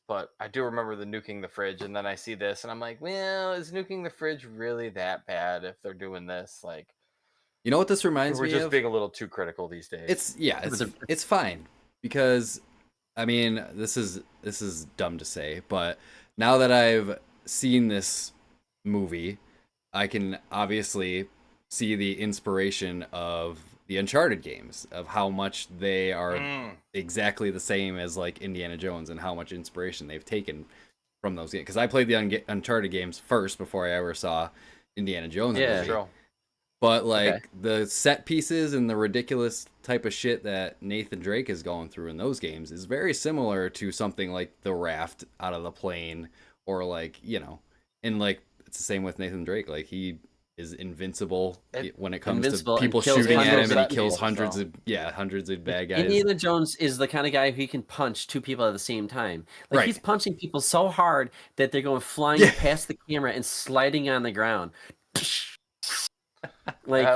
But I do remember the nuking the fridge, and then I see this, and I'm like, well, is nuking the fridge really that bad if they're doing this? Like, You know what this reminds we're me just of? being a little too critical these days. It's fine because I mean this is dumb to say, but now that I've seen this movie, I can obviously see the inspiration of the Uncharted games, of how much they are exactly the same as like Indiana Jones and how much inspiration they've taken from those games. Because I played the Uncharted games first before I ever saw Indiana Jones. Yeah. movie. True. But like Okay. the set pieces and the ridiculous type of shit that Nathan Drake is going through in those games is very similar to something like the raft out of the plane, or like, you know, and like it's the same with Nathan Drake. Like he is invincible when it comes Invincible to and people kills shooting at hundreds him, and of he kills people, hundreds so. of hundreds of bad guys. Indiana Jones is the kind of guy who can punch two people at the same time. Like Right. he's punching people so hard that they're going flying Yeah. past the camera and sliding on the ground. Like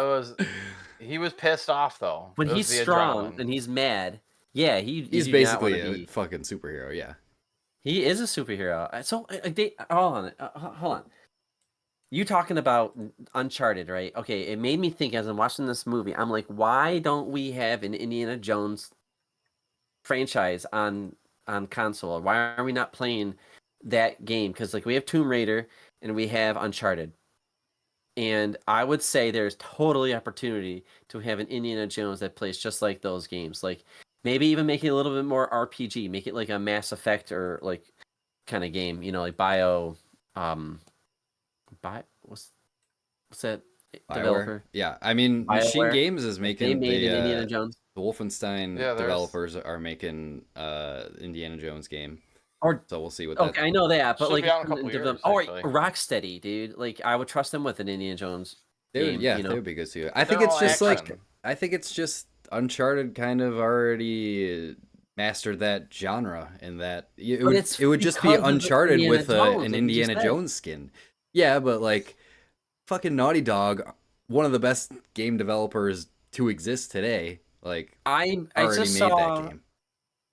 he was pissed off though. when It was he's the strong adrenaline. and he's mad, yeah, He's you do not wanna basically a be- fucking superhero. Yeah. He is a superhero. So hold on. You talking about Uncharted, right? Okay, it made me think as I'm watching this movie. I'm like, why don't we have an Indiana Jones franchise on console? Why are we not playing that game? Because like we have Tomb Raider and we have Uncharted, and I would say there's totally opportunity to have an Indiana Jones that plays just like those games. Like maybe even make it a little bit more RPG. Make it like a Mass Effect or like kind of game. You know, like what's that developer? BioWare. Yeah. I mean, BioWare. Machine Games is They making made an the Indiana Jones. Wolfenstein Yeah, there's- developers are making Indiana Jones game. Or So we'll see what okay, I know that, but Should like be out in a couple years, or actually. Rocksteady, dude. Like I would trust them with an Indiana Jones. They would, game, yeah, you know? they would be good too. I think They're it's all just like action. I think it's just Uncharted kind of already mastered that genre, and that it would it's just be because of Uncharted Indiana with Jones, an like you Indiana said. Jones skin. Yeah, but like fucking Naughty Dog, one of the best game developers to exist today, like I already just made saw that game.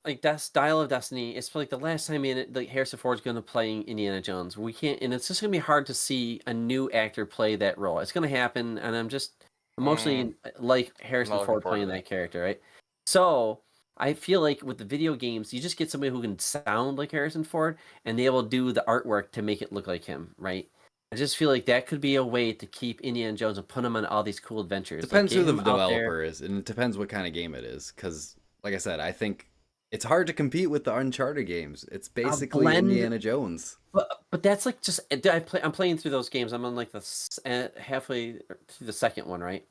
like that style of Destiny. It's like the last time like Harrison Ford's going to play Indiana Jones. We can't, and it's just going to be hard to see a new actor play that role. It's going to happen, and I'm just emotionally like Harrison looking Ford forward to playing that. that character, right? So I feel like with the video games, you just get somebody who can sound like Harrison Ford, and they will do the artwork to make it look like him, right? I just feel like that could be a way to keep Indiana Jones and put him on all these cool adventures. Like, Depends get who the him out there. developer is, and it depends what kind of game it is. Because, like I said, I think it's hard to compete with the Uncharted games. It's basically blend- Indiana Jones. But that's like just I'm playing through those games. I'm on like the halfway through the second one, right?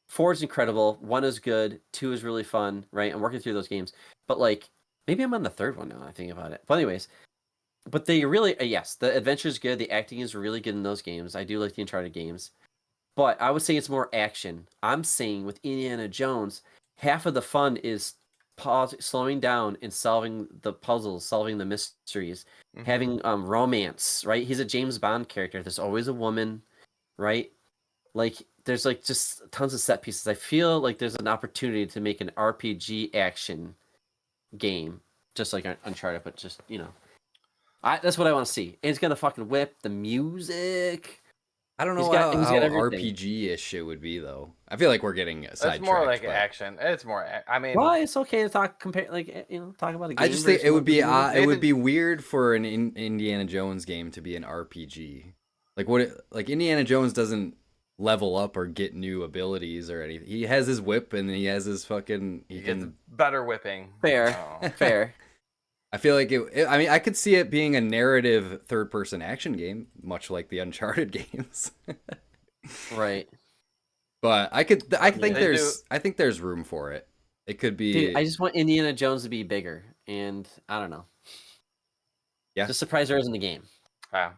4 is incredible. 1 is good. 2 is really fun, right? I'm working through those games, but like maybe I'm on the 3rd one now. I think about it. But anyways, but they really yes, the adventure is good. The acting is really good in those games. I do like the Uncharted games, but I would say it's more action. I'm saying with Indiana Jones, half of the fun is slowing down and solving the puzzles, solving the mysteries, Mhm. having romance, right? He's a James Bond character. There's always a woman, right? Like there's like just tons of set pieces. I feel like there's an opportunity to make an RPG action game, just like Uncharted, but just that's what I want to see. And it's gonna fucking whip the music. I don't know He's got how everything. RPG-ish it would be though. I feel like we're getting It's sidetracked. more like but action. It's more. I mean, Well, it's okay to talk talk about a game. I just think versus it would be another movie. it would be weird for an Indiana Jones game to be an RPG. Like Indiana Jones doesn't level up or get new abilities or anything. He has his whip and he has his fucking he gets better whipping. Fair, Oh. fair. I feel like I mean, I could see it being a narrative third-person action game, much like the Uncharted games. Right. But I think They I think there's room for it. It could be. Dude, I just want Indiana Jones to be bigger, and I don't know. Yeah. Just surprised there isn't a game. Yeah,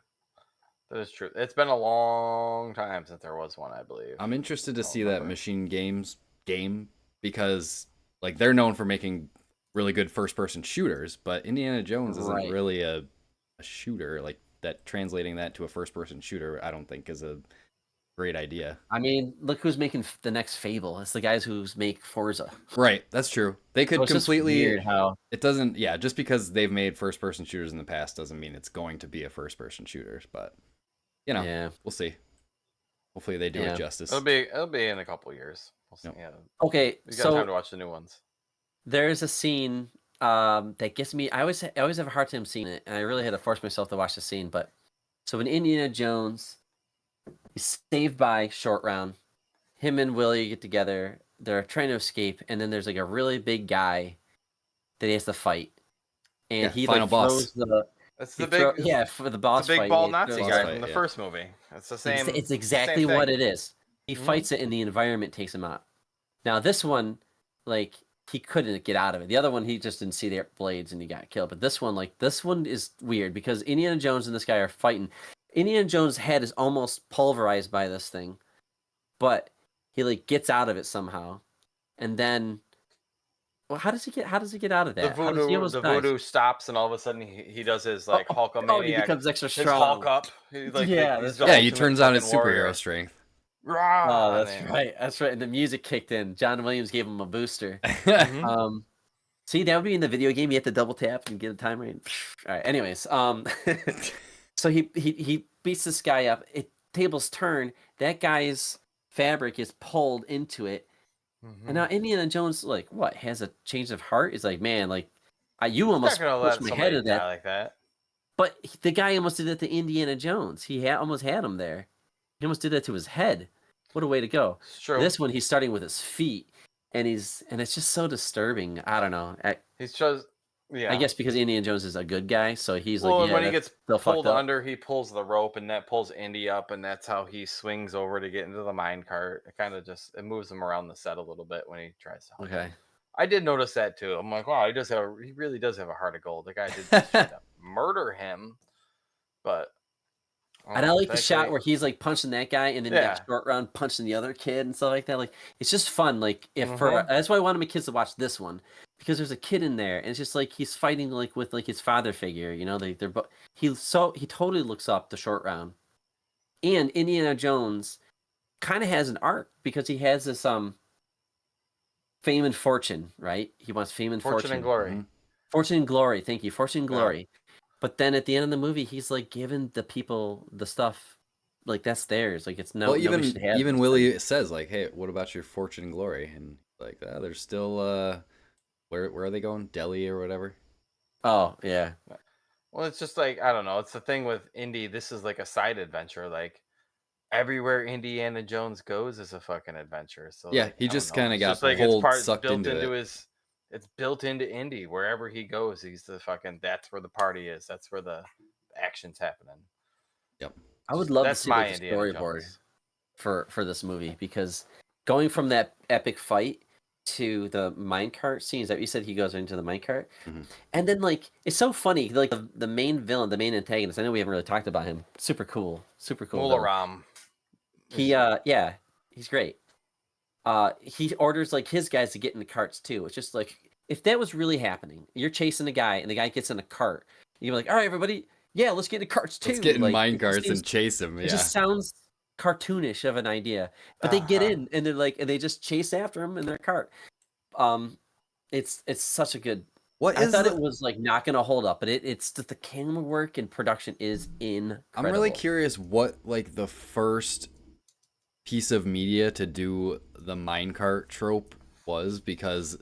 that is true. It's been a long time since there was one, I believe. I'm interested to don't see that remember. Machine Games game because like they're known for making really good first-person shooters, but Indiana Jones isn't Right. really a shooter. Like that, translating that to a first-person shooter, I don't think is a great idea. I mean, look who's making the next Fable. It's the guys who make Forza. Right, that's true. They could So it's just completely. weird how It doesn't. Yeah, just because they've made first-person shooters in the past doesn't mean it's going to be a first-person shooter. But you know, yeah. we'll see. Hopefully, they do Yeah. it justice. It'll be in a couple years. We'll see. Yep. Yeah, Okay, you got time to so watch the new ones. there's a scene that gets me. I always have a hard time seeing it, and I really had to force myself to watch the scene. But so when Indiana Jones is saved by Short Round, him and Willie get together. They're trying to escape, and then there's like a really big guy that he has to fight, and Yeah, he final like boss. throws the It's he the big, yeah for the boss the big fight. ball he Nazi throws guy fight, from the yeah. first movie. It's the same. It's exactly same what thing. it is. He Mhm. fights it, and the environment takes him out. Now this one, like he couldn't get out of it. The other one, he just didn't see the blades and he got killed. But this one is weird because Indiana Jones and this guy are fighting. Indiana Jones' head is almost pulverized by this thing, but he like gets out of it somehow, and then. Well, how does he get out of The that? How does he almost dies? voodoo stops, and all of a sudden he does his like Hulkamaniac. Oh, he becomes extra his strong. Hulk up. He's like, Yeah, he's that's the Yeah, he ultimate turns on his fucking warrior. superhero strength. Rah, Oh, that's and- right. That's right. And the music kicked in. John Williams gave him a booster. Mhm. See, that would be in the video game. You have to double tap and get a time right. All right. Anyways, so he beats this guy up. Tables turn. That guy's fabric is pulled into it, Mhm. and now Indiana Jones like what has a change of heart. Is like, man, like you He's almost not gonna let pushed my somebody head of die that. like that. But the guy almost did that to Indiana Jones. He almost had him there. He almost did that to his head. What a way to go! It's true. This one, he's starting with his feet, and it's just so disturbing. I don't know. He's just yeah. I guess because Indiana Jones is a good guy, so he's Well, like, and yeah, when he that's gets still fucked pulled up. under, he pulls the rope, and that pulls Indy up, and that's how he swings over to get into the mine cart. It kind of just it moves him around the set a little bit when he tries to. help him. Okay. I did notice that too. I'm like, wow, he really does have a heart of gold. The guy did just try to murder him, but And I like the shot thankfully- where he's like punching that guy, and then you got Yeah. Short Round punching the other kid and stuff like that. Like it's just fun. Like Mhm. that's why I wanted my kids to watch this one because there's a kid in there, and it's just like he's fighting like with like his father figure. You know, they're both. He totally looks up to Short Round, and Indiana Jones kind of has an arc because he has this fame and fortune, right? He wants fame and Fortune and glory. Mhm. Fortune and glory. Thank you. Fortune and Yeah. glory. But then at the end of the movie, he's like giving the people the stuff, like that's theirs. Like it's no. Well, nobody should have even this Willie thing. says like, "Hey, what about your fortune and glory?" And like, there's still where are they going? Delhi or whatever. Oh yeah. Well, it's just like I don't know. It's the thing with Indy. This is like a side adventure. Like everywhere Indiana Jones goes is a fucking adventure. So Yeah, like, he I don't just know. kinda It's got just like pulled, it's sucked built into it. his. It's built into Indy. Wherever he goes, he's the fucking. That's where the party is. That's where the action's happening. I would love to That's see my like, a Indiana storyboard Jones. for this movie because going from that epic fight to the minecart scenes that you said he goes into the minecart, Mhm. and then like it's so funny like the main villain, the main antagonist. I know we haven't really talked about him. Super cool villain. Mularam. He yeah, he's great. He orders like his guys to get in the carts too. It's just like if that was really happening, you're chasing a guy and the guy gets in a cart, you're like, all right, everybody, yeah, let's get in the carts too. Let's get in like, mine it just carts seems- and chase him. It Yeah, just sounds cartoonish of an idea, but they get Uh-huh. in and they're like, and they just chase after him in their cart. It's such a good What I is thought the? it was like not gonna hold up, but it's just the camera work and production is incredible. I'm really curious what like the first piece of media to do the minecart trope was, because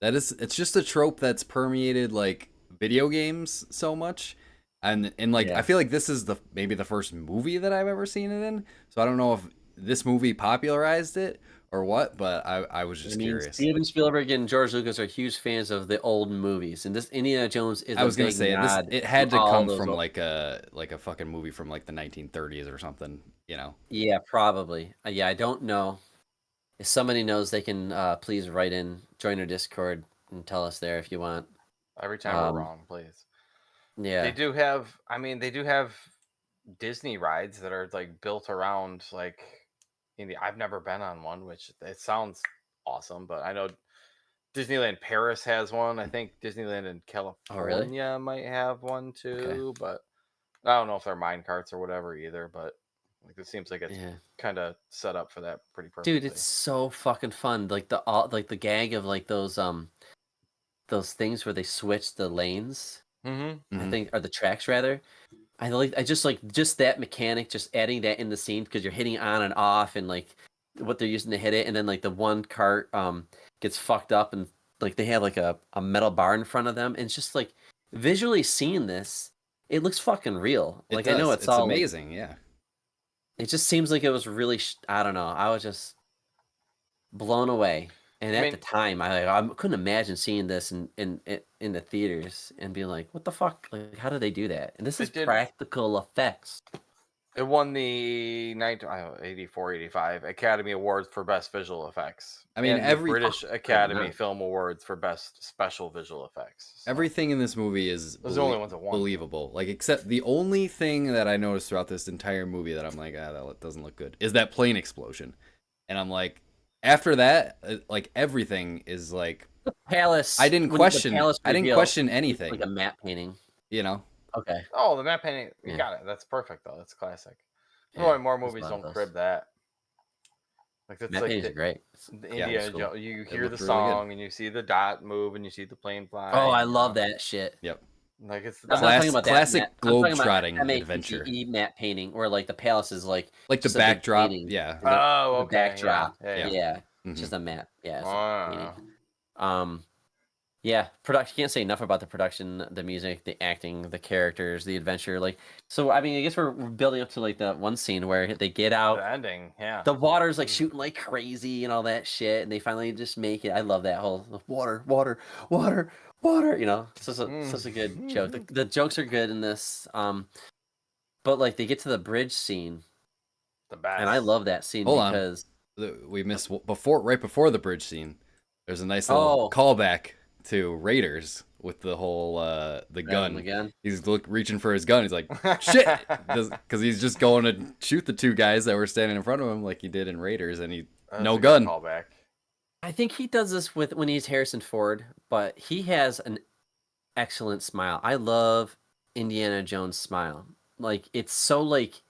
it's just a trope that's permeated like video games so much. And like I Yeah. feel like this is maybe the first movie that I've ever seen it in. So I don't know if this movie popularized it or what, but I was I just mean, curious. Steven Spielberg and George Lucas are huge fans of the old movies, and this Indiana Jones is I a was gonna big say this. nod It had to to all come those from old. like a fucking movie from like the 1930s or something. You know. Yeah, probably. Yeah, I don't know. If somebody knows, they can please write in, join our Discord, and tell us there if you want. Every time we're Um, wrong, please. yeah, They do have. I mean, they do have Disney rides that are like built around like. I've never been on one, which it sounds awesome, but I know Disneyland Paris has one. I think Disneyland in Oh, really? California might have one Okay. too, but I don't know if they're mine carts or whatever either. But like it seems like it's Yeah. kind of set up for that pretty perfectly. Dude, it's so fucking fun. Like the gag of like those things where they switch the lanes. Mm-hmm. I think, or the tracks rather. I just like just that mechanic, just adding that in the scene because you're hitting on and off and like what they're using to hit it, and then like the one cart gets fucked up and like they have like a metal bar in front of them, and it's just like visually seeing this, it looks fucking real. It Like does. I know it's all like, amazing. Yeah. it just seems like it was really I don't know. I was just blown away. And I at mean, the time, I couldn't imagine seeing this in the theaters and being like, "What the fuck? Like, how did they do that?" And this is It did- practical effects. it won the 84, 85 Academy Awards for Best Visual Effects. I mean, and the every British Academy nice. Film Awards for Best Special Visual Effects. So, everything in this movie is those are the only ones that won. believable. Like, except the only thing that I noticed throughout this entire movie that I'm like, that doesn't look good, is that plane explosion. And I'm like, after that, like everything is like, The palace. I didn't when the question. palace I didn't reveal, question it's anything. like a matte painting. You know. Okay. Oh, the map painting. You Yeah. got it. That's perfect, though. That's classic. Yeah, More and more there's a movies lot of don't those. crib that. Like that's Matte like paintings are great. the Yeah, Indiana it's cool. Jones. You It hear the looked really good. song and you see the dot move and you see the plane fly. Oh, I and, love that shit. Yep. Like it's I'm not talking about that classic matte- I'm talking about globe-trotting MATTE adventure. matte painting, where like the palace is like Like the just a big backdrop. painting. Yeah. Oh, the okay. backdrop. Yeah. Yeah, yeah. it's Mhm. just a matte. Yeah, it's a Oh, painting. Yeah, production. Can't say enough about the production, the music, the acting, the characters, the adventure. Like, so I mean, I guess we're building up to like that one scene where they get out. the ending. Yeah. The water's like shooting like crazy and all that shit, and they finally just make it. I love that whole water, water, water, water. You know, it's such a good joke. The jokes are good in this. But like they get to the bridge scene, The best. and I love that scene Hold on. because We missed right before the bridge scene. There's a nice little Oh. callback to Raiders with the whole the gun. again. He's reaching for his gun. He's like, shit, because he's just going to shoot the two guys that were standing in front of him like he did in Raiders, and That's no a good gun. Callback. I think he does this when he's Harrison Ford, but he has an excellent smile. I love Indiana Jones' smile. Like it's so like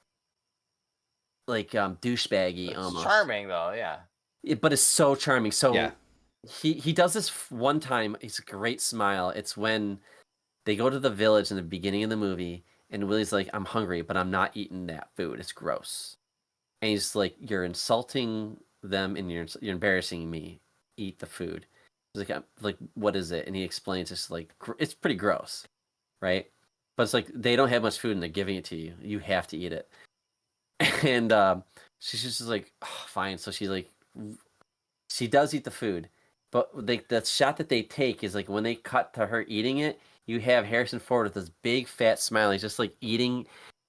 douchebaggy It's almost. charming though. Yeah. But it's so charming. So Yeah. he does this one time. It's a great smile. It's when they go to the village in the beginning of the movie, and Willie's like, "I'm hungry, but I'm not eating that food. It's gross." And he's like, "You're insulting them, and you're embarrassing me. Eat the food." He's like, what is it? And he explains it's like it's pretty gross, right? But it's like they don't have much food, and they're giving it to you. You have to eat it. And she's just like, oh, fine. So she does eat the food, but the shot that they take is like when they cut to her eating it, you have Harrison Ford with this big fat smile. He's just like eating,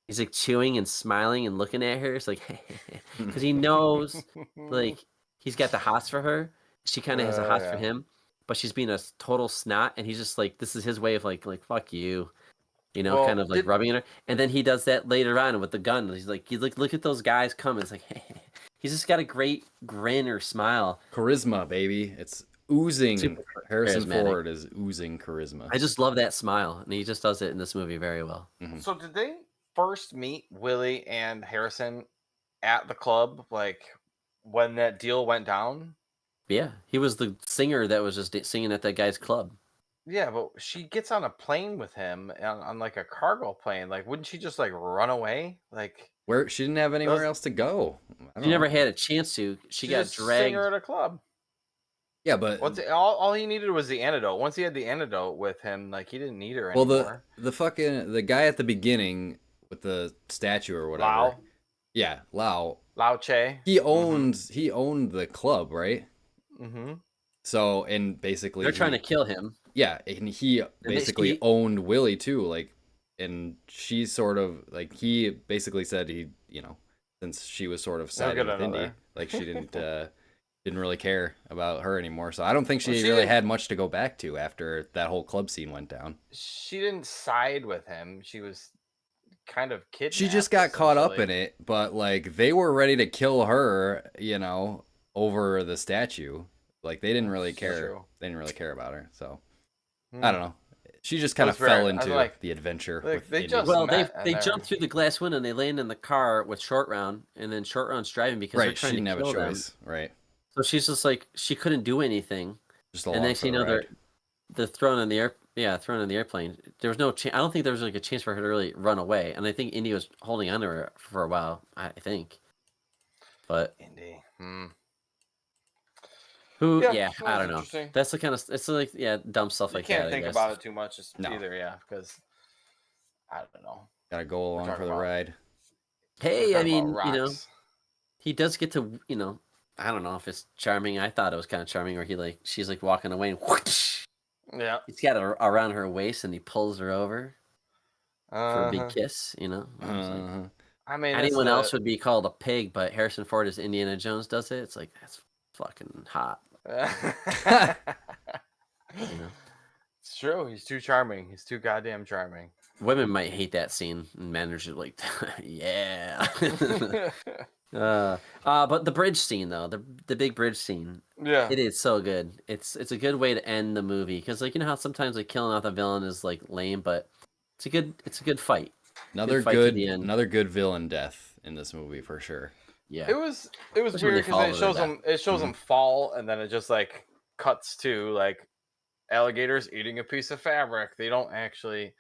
he's like chewing and smiling and looking at her. It's like because he knows like he's got the hots for her. She kind of has a hots for yeah. him, but she's being a total snot, and he's just like, this is his way of like fuck you. You know, Well, kind of like rubbing her, and then he does that later on with the gun. He's like, look at those guys coming. It's like, he's just got a great grin or smile. Charisma, baby. It's oozing. Super Harrison charismatic. Ford is oozing charisma. I just love that smile, and he just does it in this movie very well. So did they first meet Willie and Harrison at the club, like when that deal went down? Yeah, he was the singer that was just singing at that guy's club. Yeah, but she gets on a plane with him on like a cargo plane. Like, wouldn't she just like run away? Like, Where she didn't have anywhere those else to go. I She don't never know. had a chance to. She she got just sing her dragged. at a club. Yeah, but All he needed was the antidote. Once he had the antidote with him, like he didn't need her well, anymore. the guy at the beginning with the statue or whatever. Lao, Yeah, Lao. Lao Che. He owned the club, right? Mm-hmm. So, and basically They're trying to kill him. yeah, and he basically she- owned Willie too, like, and she sort of like he basically said he, since she was sort of siding get with another. Indy, like she didn't really care about her anymore. So I don't think she, Well, she really didn't- had much to go back to after that whole club scene went down. She didn't side with him. She was kind of kidnapped. She just got caught up in essentially. it, but like they were ready to kill her, over the statue. Like they didn't really That's care. true. They didn't really care about her. So Hmm. I don't know. She just kind of That's fair. fell I was into like- the adventure. like, with they Indy. just- Well, they met and they they're- jumped through the glass window and they land in the car with Short Round, and then Short Round's driving because they're Right, she trying didn't to have a kill them. choice. Right, So she's just like she couldn't do anything. just And along next for thing you the know, ride. they're thrown in the air. Yeah, thrown in the airplane. There was no chance. I don't think there was like a chance for her to really run away. And I think Indy was holding on to her for a while. I think. But Indy. who? Yeah, Yeah, that I was don't know. interesting. That's the kind of it's like dumb stuff You like can't that. think I guess. about it too much No. either, yeah, because I don't know. Gotta go along talking for the about- ride. Hey, We're I talking mean, about rocks. he does get to, I don't know if it's charming. I thought it was kind of charming where she's like walking away and whoosh, Yeah. he's got her around her waist and he pulls her over for a big Uh-huh. kiss. I was like, Uh, I mean, it's anyone the- else would be called a pig, but Harrison Ford as Indiana Jones does it. It's like that's fucking hot. You know, It's true. He's too charming. He's too goddamn charming. women might hate that scene, and men are just like, yeah. But the bridge scene though, the big bridge scene, Yeah. it is so good. It's a good way to end the movie because like how sometimes like killing off a villain is like lame, but it's a good fight. another fight to good the end. another good villain death in this movie for sure. Yeah. It was Especially when weird they fall because to their it shows them fall and then it just like cuts to like alligators eating a piece of fabric. They don't actually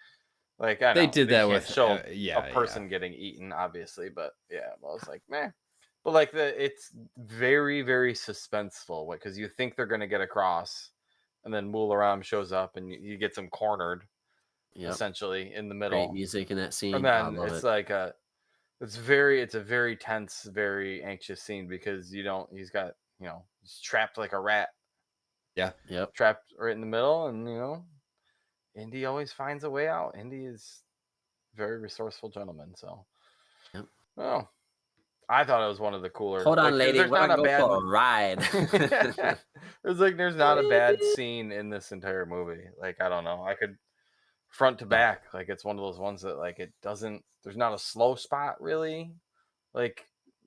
like I They know, did that can't with show yeah, a person getting eaten, obviously, but yeah, I was like, meh. But like it's very, very suspenseful because you think they're gonna get across, and then Mularam shows up and you get them cornered Yep. essentially in the Great middle. music in that scene. And I then love it's it. like it's a very tense, very anxious scene because he's got, he's trapped like a rat, Yep. trapped right in the middle, and Indy always finds a way out. Indy is a very resourceful gentleman, so Yep. well, I thought it was one of the cooler. Hold on, like, lady. there's We're not gonna a go bad for a ride. there's not a bad scene in this entire movie. Like I don't know, I could front to back, like it's one of those ones that like it doesn't. There's not a slow spot really. Like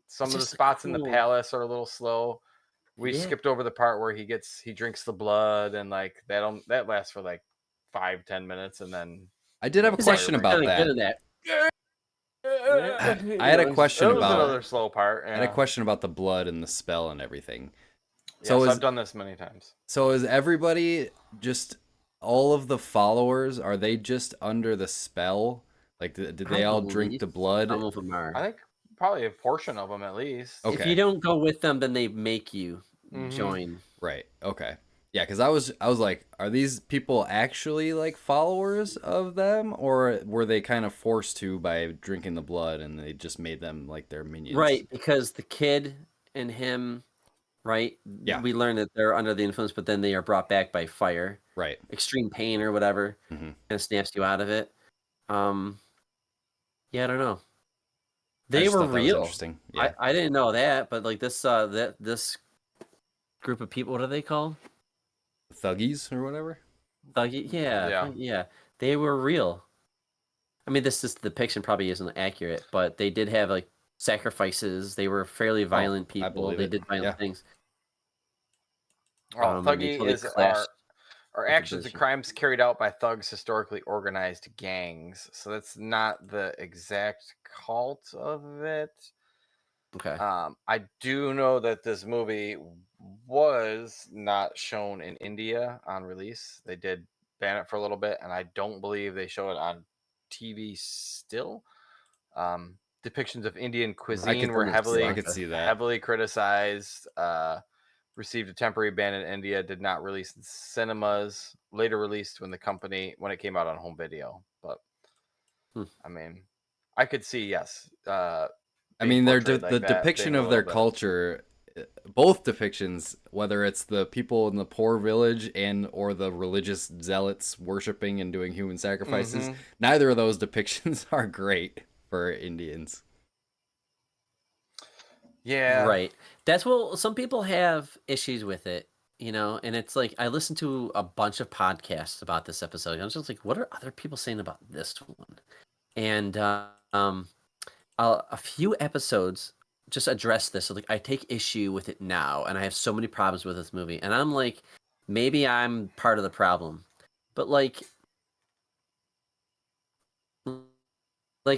some It's of the just spots in the cool. palace are a little slow. We Yeah. skipped over the part where he drinks the blood and like that lasts for like 5-10 minutes and then I did have a He's question actually about Kinda good that. at that. I had a question It was about- another slow part. I had a question about the blood and the spell and everything. So So is I've done this many times. so is everybody just all of the followers, are they just under the spell? Like did they all drink the blood? Some of them are. I think probably a portion of them at least. Okay. If you don't go with them, then they make you Mhm. join. Right. Okay. Yeah, because I was like, are these people actually like followers of them, or were they kind of forced to by drinking the blood and they just made them like their minions? Right, because the kid and him, right? Yeah. We learn that they're under the influence, but then they are brought back by fire, Right. extreme pain or whatever, Mhm. kind of snaps you out of it. Yeah, I don't know. I They just were thought that was real. interesting. Yeah. I didn't know that, but like this group of people, what are they called? Thuggies or whatever. Yeah. They were real. I mean, this depiction probably isn't accurate, but they did have like sacrifices. They were fairly violent I people. believe They it. did violent Yeah. things. Well, they Thuggy totally is clashed our with the actions and position. crimes carried out by thugs historically organized gangs. So that's not the exact cult of it. Okay. I do know that this movie was not shown in India on release. They did ban it for a little bit, and I don't believe they show it on TV still. Depictions of Indian cuisine were I could see that. heavily criticized. Received a temporary ban in India. Did not release in cinemas. Later released when it came out on home video. But I mean, I could see yes. I mean, the depiction of their culture, both depictions, whether it's the people in the poor village or the religious zealots worshiping and doing human sacrifices, neither of those depictions are great for Indians. Yeah. Right. That's what some people have issues with it, and it's like I listened to a bunch of podcasts about this episode. I was just like, what are other people saying about this one? And a few episodes just address this. So like I take issue with it now, and I have so many problems with this movie. And I'm like, maybe I'm part of the problem. But like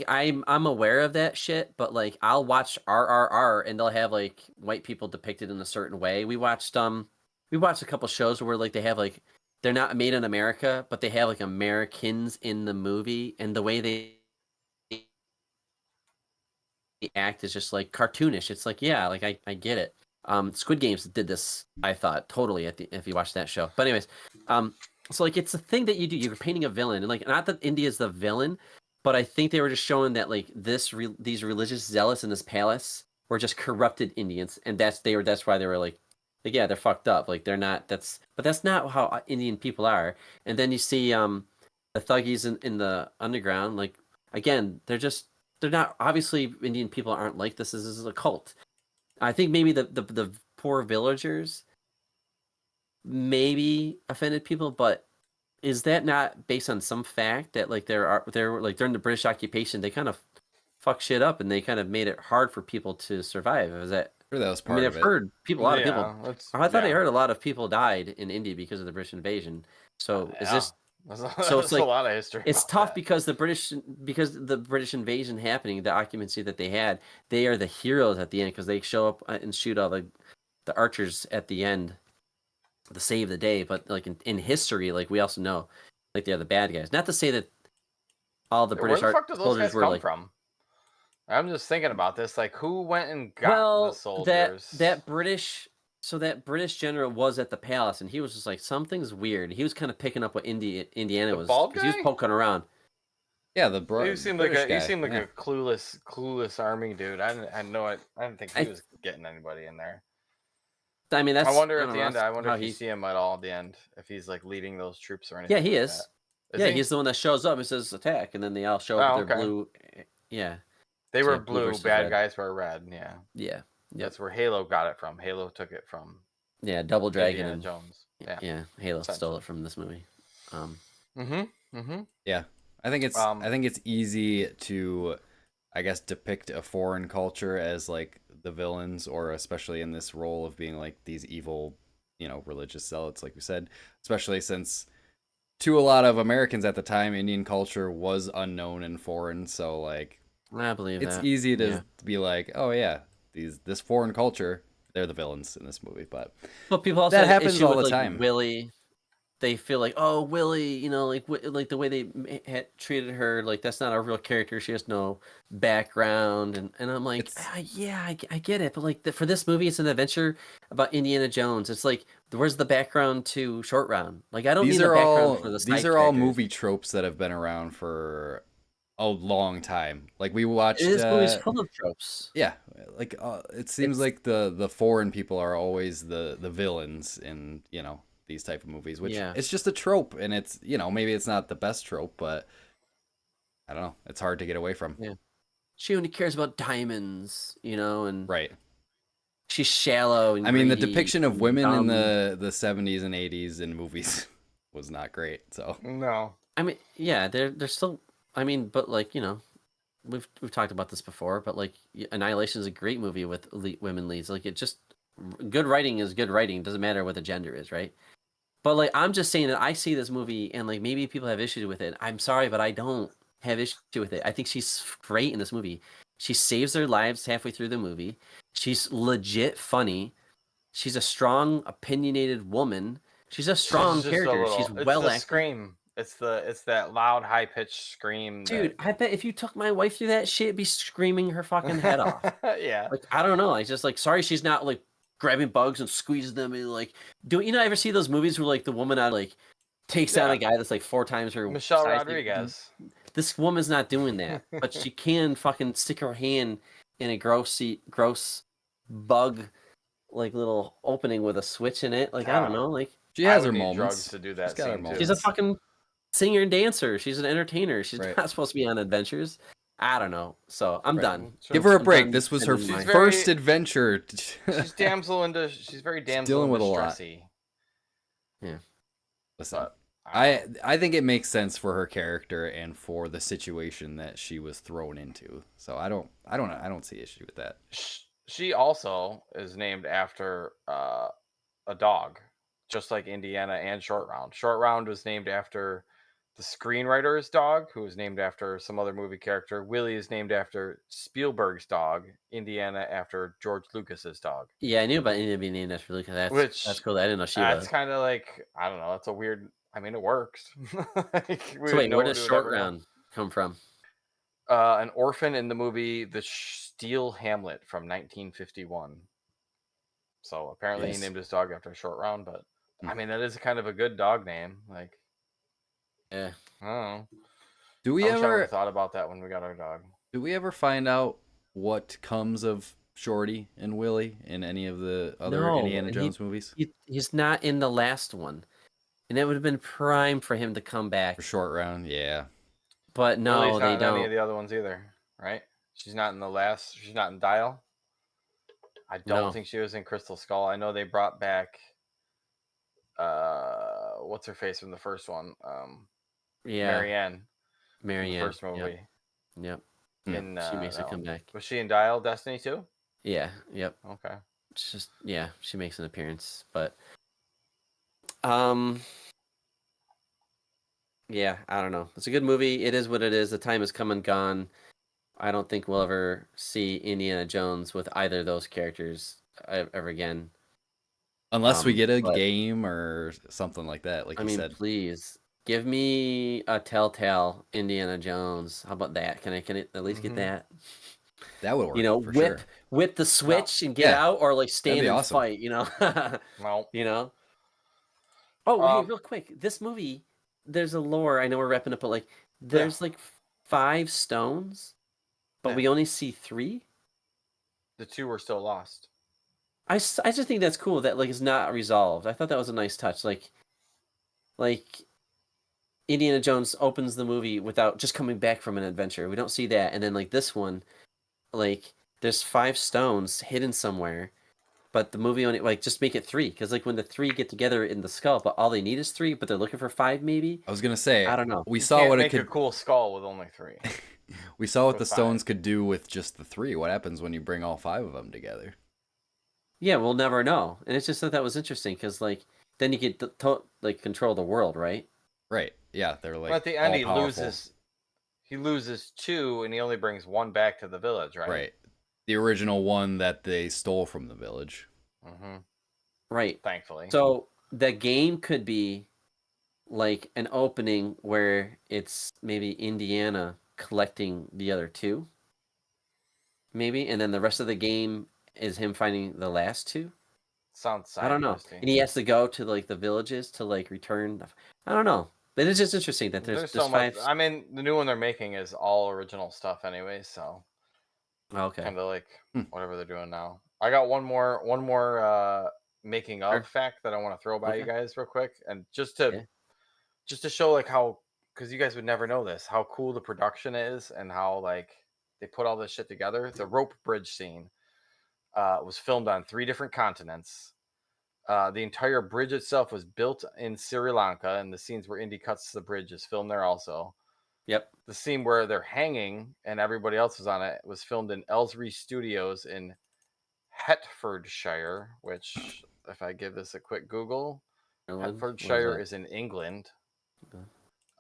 I'm aware of that shit, but like I'll watch RRR and they'll have like white people depicted in a certain way. We watched a couple shows where like they have like they're not made in America, but they have like Americans in the movie, and the way they act is just like cartoonish. It's like, yeah, like I get it. Squid Games did this, I thought, totally if you watch that show. But anyways, so like it's a thing that you do. You're painting a villain, and like not that India's the villain, but I think they were just showing that like these religious zealots in this palace were just corrupted Indians, and that's why they were like yeah, they're fucked up. Like they're not. But that's not how Indian people are. And then you see the thuggies in the underground. Like again, they're not, obviously Indian people aren't like this. This is a cult. I think maybe the poor villagers maybe offended people, but is that not based on some fact that like they're like during the British occupation they kind of fuck shit up and they kind of made it hard for people to survive? Is that? Sure, that was part of it. I've heard a lot of people. I thought I heard a lot of people died in India because of the British invasion. So is this? So it's like a lot of history. It's tough because the British invasion happening, the occupancy that they had, they are the heroes at the end because they show up and shoot all the archers at the end to save the day. But like in history, like we also know, like they're the bad guys. Not to say that all the British soldiers were like from. I'm just thinking about this. Like, who went and got the soldiers? That British general was at the palace, and he was just like, something's weird. He was kind of picking up what Indiana was. Bald guy? He was poking around. Yeah, you seemed like a clueless army dude. I didn't think he was getting anybody in there. I mean, I wonder at the end. I wonder if you see him at all at the end. If he's like leading those troops or anything. Yeah, he is. He's the one that shows up and says attack, and then they all show up with their blue. Yeah. They were blue, bad guys were red. Yeah. Yeah. That's where Halo got it from. Halo took it from. Yeah, Double Dragon and Jones. Yeah. Halo stole it from this movie. Yeah, I think it's easy to, I guess, depict a foreign culture as like the villains, or especially in this role of being like these evil, religious zealots, like we said. Especially since to a lot of Americans at the time, Indian culture was unknown and foreign. So like, I believe it's easy to be like, oh yeah, this foreign culture, they're the villains in this movie. But people also that happens all the time. Willie, they feel like, oh, Willie, like the way they treated her, like that's not a real character. She has no background, and I'm like, yeah, I get it, but like for this movie, it's an adventure about Indiana Jones. It's like, where's the background to Short Round? Like I don't need the background for the side These are all movie tropes that have been around for a long time. Like we watched this movie's full of tropes. Yeah, like it seems like the foreign people are always the villains in these type of movies, which it's just a trope, and it's maybe it's not the best trope, but I don't know, it's hard to get away from. Yeah, she only cares about diamonds, and right, she's shallow and I mean, the depiction of women in the 70s and 80s in movies was not great. So no, I mean, yeah, they're still, I mean, but like, we've talked about this before, but like Annihilation is a great movie with women leads. Like it just, good writing is good writing. It doesn't matter what the gender is, right? But like, I'm just saying that I see this movie and like maybe people have issues with it. I'm sorry, but I don't have issue with it. I think she's great in this movie. She saves their lives halfway through the movie. She's legit funny. She's a strong, opinionated woman. She's a strong She's just a character. She's little. It's well the acted. scream. It's that loud, high pitched scream. Dude, I bet if you took my wife through that shit, it'd be screaming her fucking head off. Yeah. Like, I don't know. I just like, sorry, she's not like grabbing bugs and squeezing them and like, ever see those movies where like the woman like takes down a guy that's like 4 times her Michelle size? Rodriguez. This woman's not doing that, but she can fucking stick her hand in a gross bug like little opening with a switch in it. Like, I don't know. Like, She has I her would need moments. drugs to do that She's got her scene, too. moments. she's a fucking singer and dancer. She's an entertainer. She's Right. not supposed to be on adventures. I don't know. So I'm Right. done. Give her a I'm break. done This was her defending my- first adventure. She's very damsel dealing in with a lot. distressy. Listen, But I think it makes sense for her character and for the situation that she was thrown into. So I don't see issue with that. she also is named after a dog, just like Indiana and Short Round. Short Round was named after the screenwriter's dog, who was named after some other movie character. Willie is named after Spielberg's dog. Indiana after George Lucas's dog. Yeah, I knew about India being named after Lucas. That's cool. I didn't know she That's was. kind of like, I don't know. That's a weird. I mean, it works. Like, So wait, where does Short Round come from? An orphan in the movie The Steel Hamlet from 1951. So apparently Yes. he named his dog after Short Round, but I mean that is kind of a good dog name. Like, Yeah. I don't know. Do we I wish I ever would've thought about that when we got our dog. find out what comes of Shorty and Willie in any of the other No, Indiana and Jones movies? He's not in the last one, and it would have been prime for him to come back. For Short Round, yeah. But no, Lily's not they in any of don't. the other ones either, right? She's not in the last. She's not in Dial. I don't No. think she was in Crystal Skull. I know they brought back. What's her face from the first one? Yeah, Marianne. Marianne. The first movie. Yep. In She makes a that one. comeback. Was she in Dial Destiny too? Yeah. Yep. Okay. It's just she makes an appearance, but yeah, I don't know. It's a good movie. It is what it is. The time has come and gone. I don't think we'll ever see Indiana Jones with either of those characters ever again. Unless we get a but- game or something like that, like I you mean, said. please give me a Telltale Indiana Jones. How about that? Can I at least get Mhm. that? That would work. You know, for whip sure. whip the switch and get Yeah. out, or like stand be and awesome. fight. You know. Well, You know. Oh, hey, Um, real quick. This movie, there's a lore. I know we're wrapping up, but like, there's like 5 stones, but Yeah. we only see 3. the 2 were still lost. I just think that's cool that like it's not resolved. I thought that was a nice touch. Like Indiana Jones opens the movie without just coming back from an adventure. We don't see that, and then like this one, like there's 5 stones hidden somewhere. But the movie only like just make it 3 because like when the 3 get together in the skull, but all they need is 3, but they're looking for 5 maybe. I was gonna say, I don't know. We You saw can't what it make a could. cool skull with only 3. We saw what with the 5. stones could do with just the 3. What happens when you bring all 5 of them together? Yeah, we'll never know. And it's just that was interesting because like then you get like control the world, right? Right? Yeah, they're like. But at the end, he all-powerful. loses 2, and he only brings 1 back to the village, right? Right. The original one that they stole from the village. Mm-hmm. Right. Thankfully. So the game could be like an opening where it's maybe Indiana collecting the other 2. Maybe, and then the rest of the game is him finding the last 2. Sounds. I don't know. side-questing. And he has to go to like the villages to like return. I don't know. But it's just interesting that there's so much. 5. I mean, the new one they're making is all original stuff anyway, so Oh, okay. kind of like Hmm. whatever they're doing now. I got one more making of Sure. fact that I want to throw by you Okay. guys real quick, and just Yeah. to show like how, because you guys would never know this, how cool the production is and how like they put all this shit together. The rope bridge scene was filmed on 3 different continents. The entire bridge itself was built in Sri Lanka, and the scenes where Indy cuts the bridge is filmed there also. Yep. The scene where they're hanging and everybody else is on it was filmed in Ellsbury Studios in Hertfordshire, which, if I give this a quick Google, Hertfordshire is in England. Okay.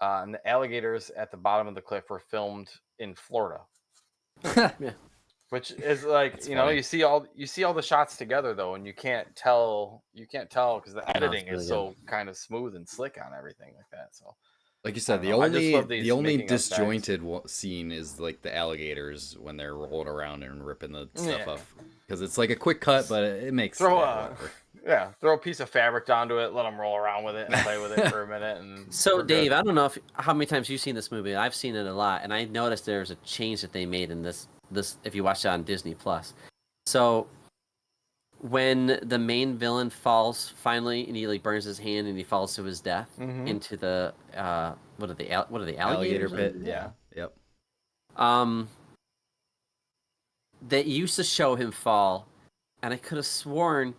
And the alligators at the bottom of the cliff were filmed in Florida, Yeah. Which is like, That's you know, funny. you see all the shots together though, and you can't tell because the No, it's editing really is good. so kind of smooth and slick on everything like that. So Like you I said, don't the know. I just only love the these only making of effects. disjointed scene is like the alligators when they're rolling around and ripping the stuff Yeah. off, because it's like a quick cut, but it makes Throw whatever. throw a piece of fabric onto it, let them roll around with it and play with it for a minute, and So, we're Dave, good. I don't know how many times you've seen this movie. I've seen it a lot, and I noticed there's a change that they made in this. If you watch it on Disney Plus. So, when the main villain falls finally, and he like burns his hand, and he falls to his death Mhm. into the what are the Alligator alligators? pit. Yeah. Yep. Um, they used to show him fall, and I could have sworn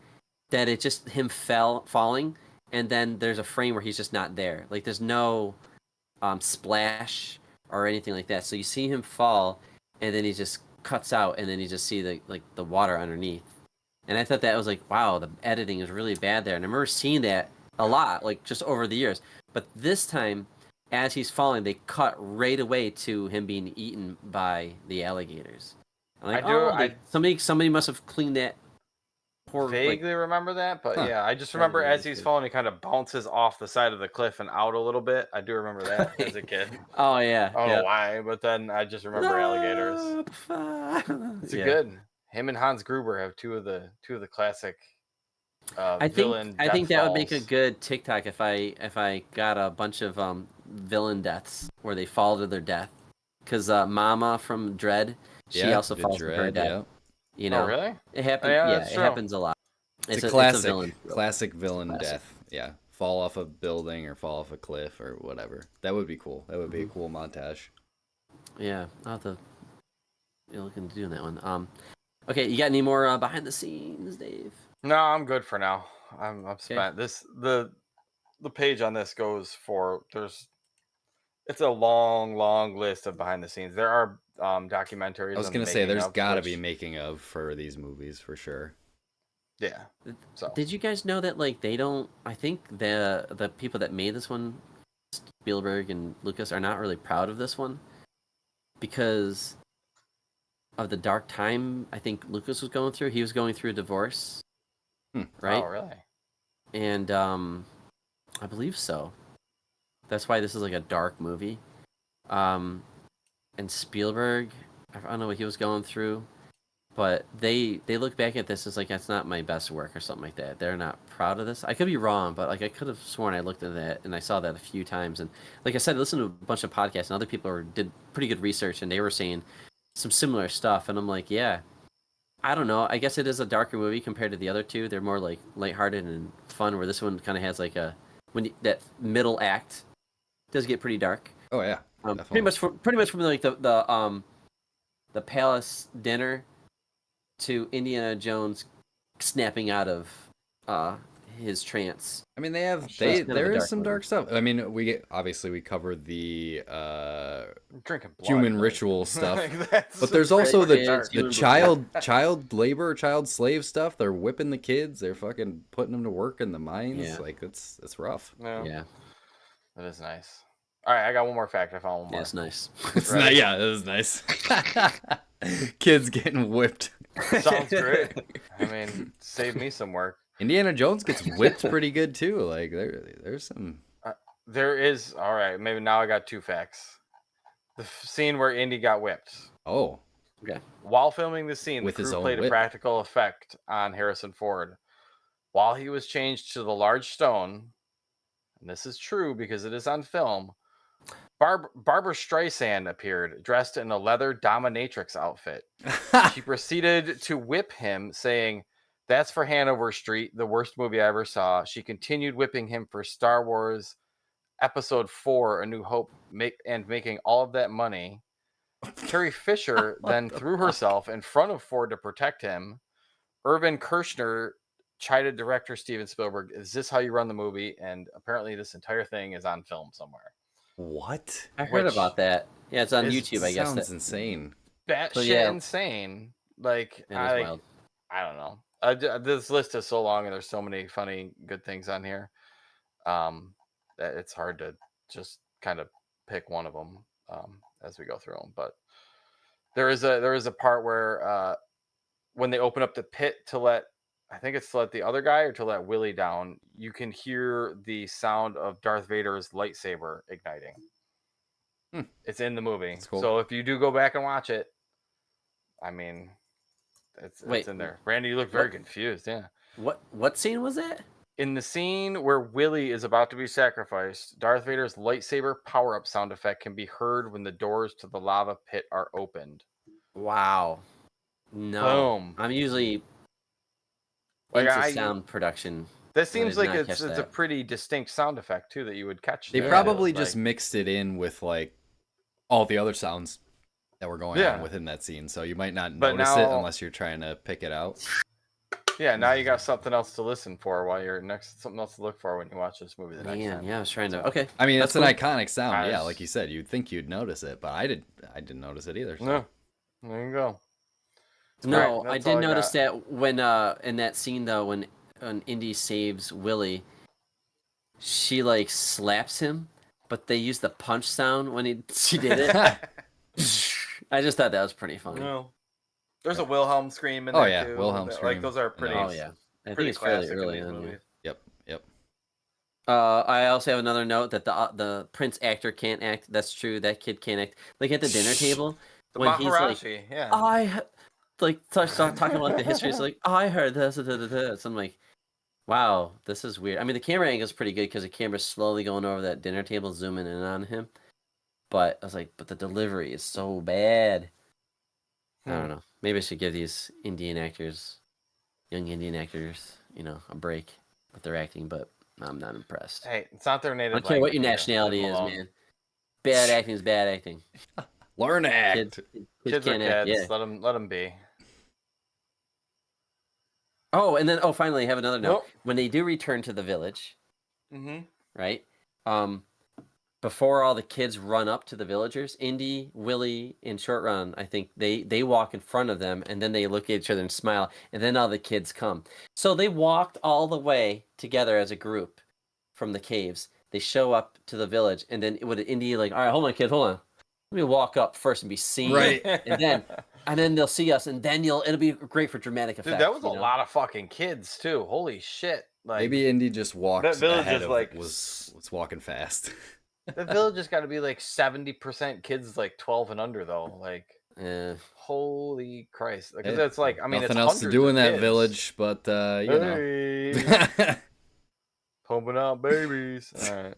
that it just him falling, and then there's a frame where he's just not there. Like there's no splash or anything like that. So you see him fall, and then he just cuts out, and then you just see the water underneath. And I thought that was like, wow, the editing is really bad there. And I remember seeing that a lot, like just over the years. But this time, as he's falling, they cut right away to him being eaten by the alligators. I'm like, somebody must have cleaned that poor Vaguely remember that, but Huh. yeah, I just That remember really as he's good. falling, he kind of bounces off the side of the cliff and out a little bit. I do remember that as a kid. Oh yeah, I don't yeah. know why, but then I just remember alligators. It's a Yeah. good. Him and Hans Gruber have two of the classic I villain think death that would make a falls. good TikTok if I got a bunch of villain deaths where they fall to their death. Because Mama from Dread, she Yeah. also The falls to her dread. death. Yeah. You know, Oh really? it happens. Yeah, Yeah, that's it true. happens a lot. It's a It's classic, a villain. classic villain Classic. death. Yeah. Fall off a building or fall off a cliff or whatever. That would be cool. That would be a cool montage. Yeah, I'll have to look into doing that one. Okay, you got any more behind the scenes, Dave? No, I'm good for now. I'm Okay. spent. The page on this goes for it's a long list of behind the scenes. There are documentaries. I was on the gonna say making there's of, got to which- be making of for these movies for sure. yeah. So Did you guys know that like they don't? I think the people that made this one, Spielberg and Lucas, are not really proud of this one because of the dark time I think Lucas was going through. He was going through a divorce, right? Oh really? And I believe so. That's why this is like a dark movie. And Spielberg, I don't know what he was going through, but they look back at this as like that's not my best work or something like that. They're not proud of this. I could be wrong, but like I could have sworn I looked at that and I saw that a few times. And like I said, I listened to a bunch of podcasts and other people did pretty good research and they were saying some similar stuff. And I'm like, yeah, I don't know. I guess it is a darker movie compared to the other two. They're more like lighthearted and fun. Where this one kind of has like that middle act does get pretty dark. Oh yeah. Pretty much from like the palace dinner to Indiana Jones snapping out of his trance. I mean, they have Sure. It's kind of a there is dark some movie. dark stuff. I mean, we covered the Drinking blood, human like- ritual stuff, like, that's but there's pretty also fucking the dark. the child labor, child slave stuff. They're whipping the kids. They're fucking putting them to work in the mines. Yeah. Like it's rough. Yeah, Yeah, that is nice. All right, I got one more fact. I found one more. yeah, it's nice. It's Right. not. Yeah, it was nice. Kids getting whipped. Sounds great. I mean, save me some work. Indiana Jones gets whipped pretty good too. Like there's some. There is all right. Maybe now I got two facts. The scene where Indy got whipped. Oh, While filming the scene, With the his crew own played a whip. practical effect on Harrison Ford. While he was changed to the large stone, and this is true because it is on film, Barbara Streisand appeared dressed in a leather dominatrix outfit. She proceeded to whip him, saying, "That's for Hanover Street, the worst movie I ever saw." She continued whipping him for Star Wars Episode 4, A New Hope, making all of that money. Carrie Fisher then threw herself in front of Ford to protect him. Irvin Kershner chided director Steven Spielberg, "Is this how you run the movie?" And apparently this entire thing is on film somewhere. What? I heard Which about that. Yeah, it's on is- YouTube. I guess Sounds that. insane. Batshit So, yeah. insane. Like, It is wild. I don't know. This list is so long and there's so many funny, good things on here. That it's hard to just kind of pick one of them as we go through them. But There is a part where when they open up the pit to let, I think it's to let the other guy or to let Willie down, you can hear the sound of Darth Vader's lightsaber igniting. Hmm. It's in the movie. That's cool. So if you do go back and watch it, I mean, it's Wait, in there. Randy, you look very what? confused. Yeah. What scene was that? In the scene where Willie is about to be sacrificed, Darth Vader's lightsaber power-up sound effect can be heard when the doors to the lava pit are opened. Wow. No. Boom. I'm usually Like, into sound production. This I seems did like not it's catch a that. pretty distinct sound effect too that you would catch. They there. probably Like, just mixed it in with like all the other sounds that were going Yeah. on within that scene, so you might not But notice it now- unless you're trying to pick it out. yeah, now you got something else to listen for while you're something else to look for when you watch this movie the next Man, time. yeah, I was trying to. Okay. I mean, That's it's an cool. iconic sound. Yeah, Nice. like you said, you'd think you'd notice it, but I didn't notice it either. So. No, there you go. No, Alright, I that's did all I notice got. that when in that scene though when Indy saves Willie, she like slaps him, but they use the punch sound when she did it. I just thought that was pretty funny. No. There's a Wilhelm scream in Oh, there yeah, too. Wilhelm Like scream those are in pretty. there. Oh yeah, I think pretty it's fairly classic in early these on. Yeah. movies. Yep. I also have another note that the Prince actor can't act. That's true. That kid can't act. Like at the dinner table The when he's like, Maharaji, yeah. talking about the history. It's like I heard this. So I'm like, wow, this is weird. I mean, the camera angle is pretty good because the camera's slowly going over that dinner table, zooming in on him. But I was like, but the delivery is so bad. I don't know. Maybe I should give these young Indian actors, a break with their acting. But I'm not impressed. Hey, it's not their I native don't care what your language, yeah. nationality Leave 'em is, alone. man. Bad acting is bad acting. Learn act. Kids Kids are can't act. kids. Yeah. Let them be. Oh, and then finally, I have another note. Nope. When they do return to the village, Mm-hmm. right? Before all the kids run up to the villagers, Indy, Willie, and Short Run, I think they walk in front of them, and then they look at each other and smile, and then all the kids come. So they walked all the way together as a group from the caves. They show up to the village, and then with Indy like, all right, hold on, kids, hold on. Let me walk up first and be seen, Right. and then they'll see us, and then it'll be great for dramatic effect. Dude, that was a you know? lot of fucking kids too. Holy shit! Like Maybe Indy just walked that village ahead is of like was walking fast. the village has got to be like 70% kids, like 12 and under though. Like holy Christ! Because Hey, it's like I mean, nothing it's else to hundreds do of in that kids. village, but Hey, pumping out babies. All right.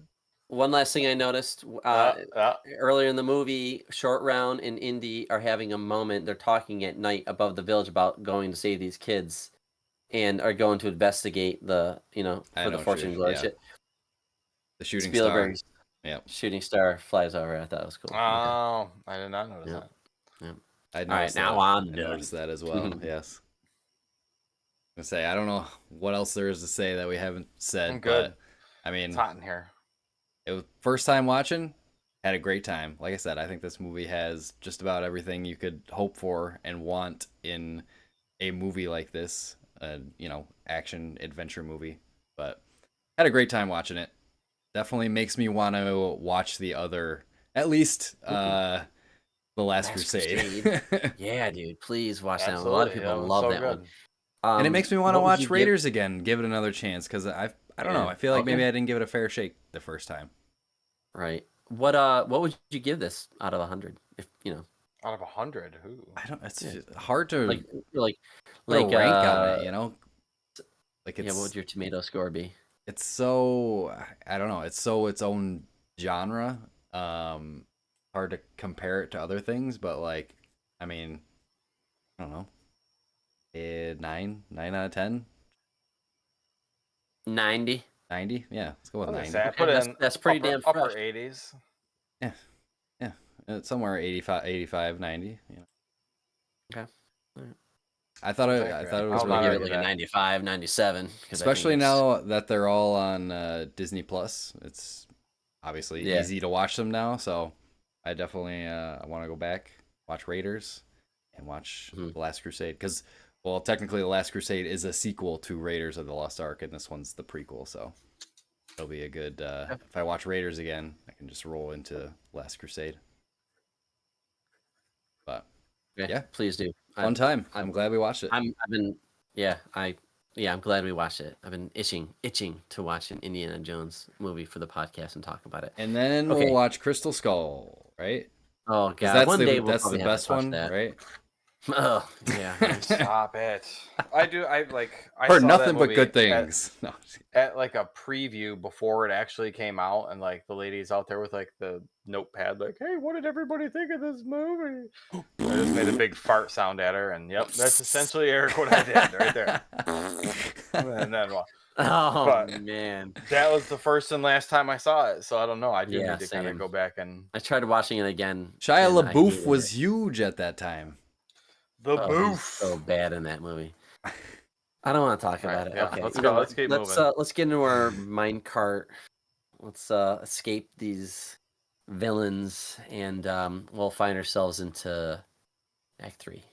One last thing I noticed earlier in the movie, Short Round and Indy are having a moment. They're talking at night above the village about going to save these kids, and are going to investigate the I for know the what fortune you- glory yeah. shit. The shooting Spielberg's star. Yep. shooting star flies over. I thought it was cool. Oh, I did not notice Yeah. that. I All right, noticed now that. I'm I done. noticed that as well. Yes. I say I don't know what else there is to say that we haven't said. I'm good. But, I mean, It's hot in here. it was first time watching. Had a great time. Like I said, I think this movie has just about everything you could hope for and want in a movie like this. Action adventure movie. But had a great time watching it. Definitely makes me want to watch the other, at least The Last Crusade. Yeah, dude, please watch that one. A lot of people love that one. And it makes me want to what would watch you give- Raiders again. Give it another chance because I don't know. Yeah. I feel like maybe Okay. I didn't give it a fair shake the first time. Right. What would you give this out of 100? If Out of 100, who? I don't. It's Yeah. just hard to like put a rank on it. Like yeah, it's what would your tomato score be? it's so I don't know. It's so its own genre. Hard to compare it to other things, but like I mean, I don't know. 9 out of 10, 90. 90. Yeah, let's go with 90. Put that's- in that's pretty upper, damn upper fresh. 80s. It's somewhere 85, 90. Okay. I thought it accurate. was I'll I'll really not give good. it like a that. 95, 97. 'cause I think Especially it's- now that they're all on Disney Plus. It's obviously Yeah. easy to watch them now, so I definitely I want to go back, watch Raiders, and watch Mhm. The Last Crusade because, well, technically The Last Crusade is a sequel to Raiders of the Lost Ark, and this one's the prequel, so it'll be a good. If I watch Raiders again, I can just roll into Last Crusade. But Okay, Yeah. please do. Fun time. I'm glad we watched it. I've been, yeah, I'm glad we watched it. I've been itching to watch an Indiana Jones movie for the podcast and talk about it. And then Okay. we'll watch Crystal Skull, right? Oh 'Cause god, that's one the day we'll that's probably the have to best touch one, that. right? Oh yeah. Stop it. I Heard saw nothing that but movie good things. No, just kidding. at like a preview before it actually came out, and like the ladies out there with like the notepad, like, "Hey, what did everybody think of this movie?" I just made a big fart sound at her, and yep, that's essentially Eric what I did right there. And then Oh But- man, that was the first and last time I saw it, so I don't know. I do Yeah, need to kind same. of go back and I tried watching it again. Shia and I LaBeouf hated was it. huge at that time. the Oh, he's boof. so bad in that movie. I don't want to talk All about right, it. yeah, Okay, let's you go, know what? let's keep let's moving. let's get into our mine cart. Let's escape these villains, and we'll find ourselves into Act 3.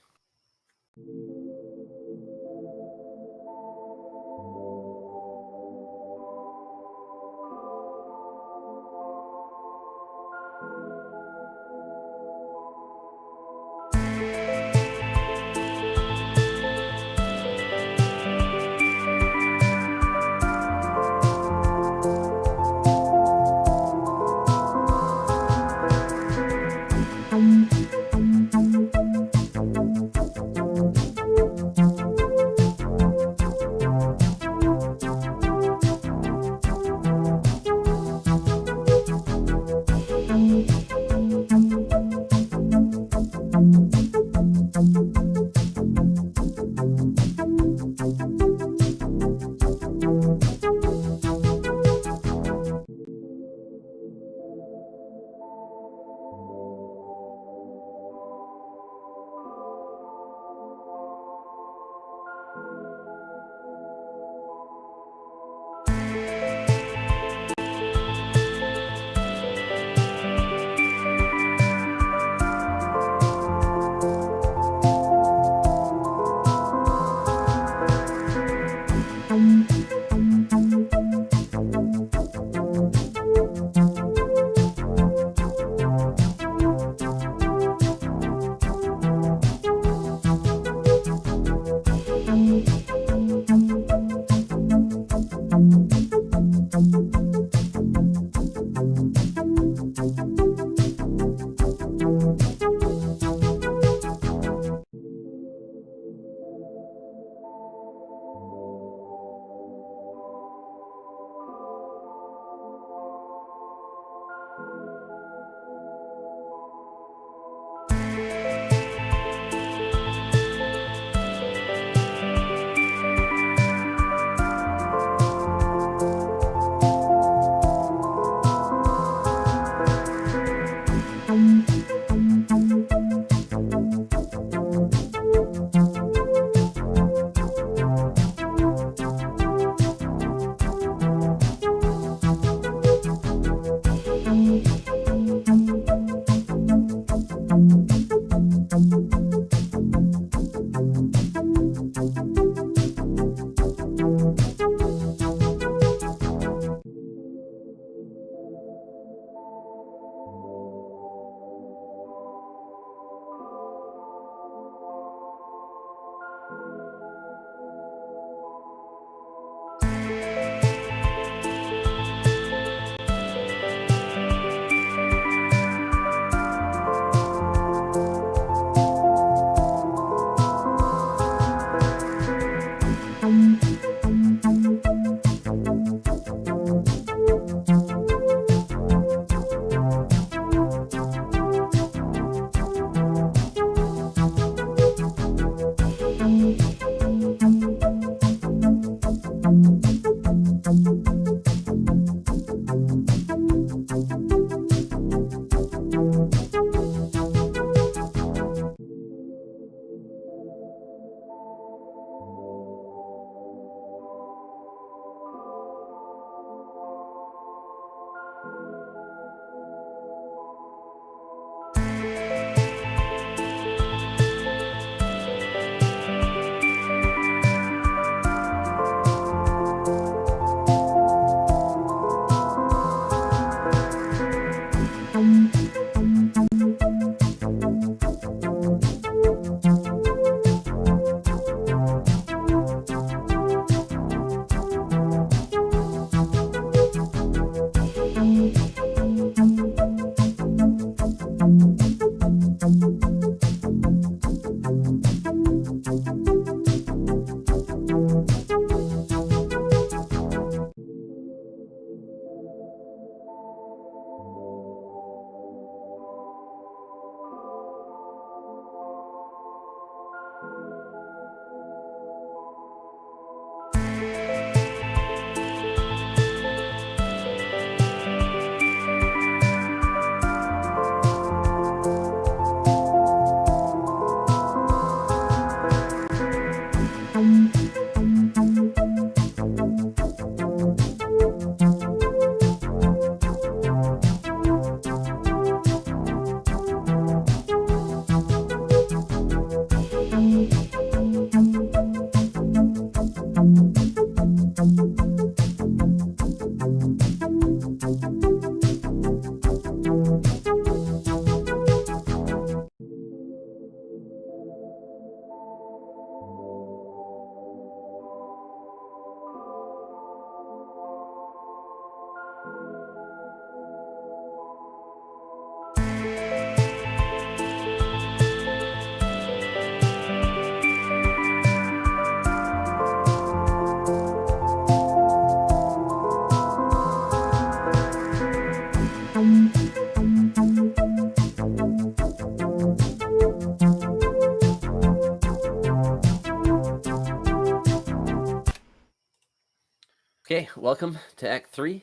Okay, welcome to Act 3.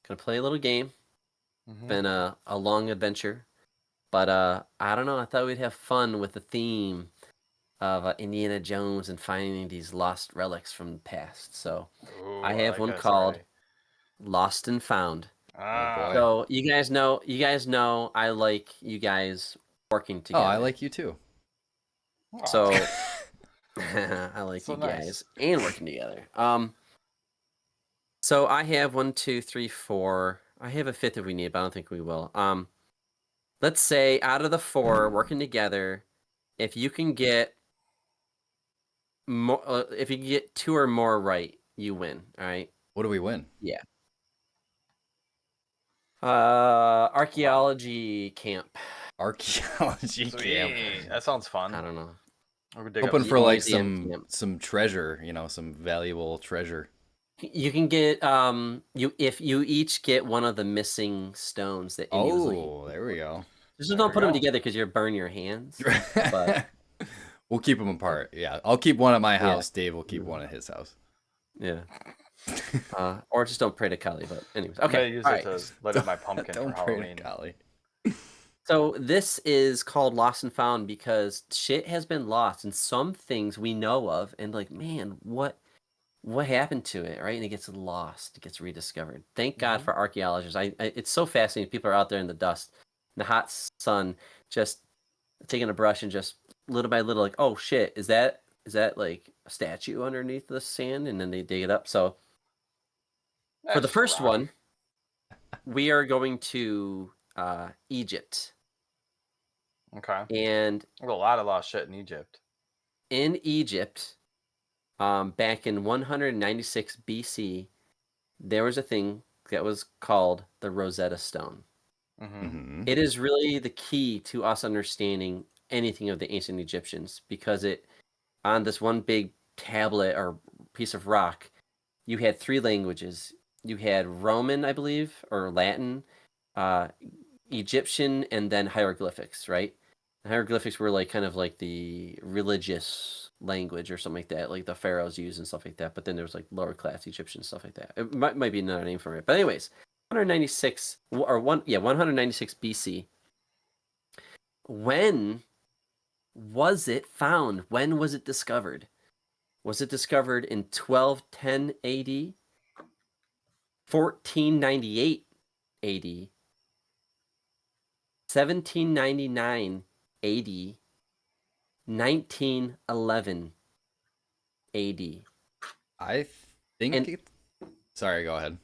Gonna play a little game. Mhm. Been a long adventure, but I don't know. I thought we'd have fun with the theme of Indiana Jones and finding these lost relics from the past. So Ooh, I have like one this called already. Lost and Found. Ah, boy. So you guys know I like you guys working Oh, together. I like you too. So aw, I like So you nice. guys and working together. So I have 1, 2, 3, 4. I have a fifth if we need, but I don't think we will. Let's say out of the 4 working together, if you can get more, if you can get 2 or more right, you win. All right. What do we win? Yeah. Archaeology camp. Archaeology camp. Sweet. That sounds fun. I don't know. We'll dig up Hoping some for like museum camp. some treasure, some valuable treasure. You can get if you each get one of the missing stones that Indy was looking Oh, for. there we go. Just There don't we put them go. together because you'll burn your hands. But We'll keep them apart. Yeah, I'll keep one at my Yeah. house. Dave will keep one at his house. yeah. Or just don't pray to Kali. But anyways, I'm gonna okay. use all it right. to light up my pumpkin for Don't pray Halloween. to golly. So this is called Lost and Found because shit has been lost, and some things we know of, and like, man, what happened to it, right? And it gets lost, it gets rediscovered. Thank God Mhm. for archaeologists. It's so fascinating. People are out there in the dust, in the hot sun, just taking a brush and just little by little, like, oh shit, is that like a statue underneath the sand? And then they dig it up. So for the That's first rock. one, we are going to Egypt. Okay. And There's a lot of lost shit in Egypt. in Egypt, back in 196 BC, there was a thing that was called the Rosetta Stone. Mm-hmm. Mhm. It is really the key to us understanding anything of the ancient Egyptians because it, on this one big tablet or piece of rock, you had 3 languages. You had Roman, I believe, or Latin, Egyptian, and then hieroglyphics, right? The hieroglyphics were like kind of like the religious language or something like that, like the pharaohs used and stuff like that. But then there was like lower class Egyptian stuff like that. It might be another name for it. But anyways, 196 or 196 BC. When was it found? When was it discovered? Was it discovered in 1210 AD, 1498 AD, 1799 AD, 1911 AD? I think And- it. Sorry, go ahead.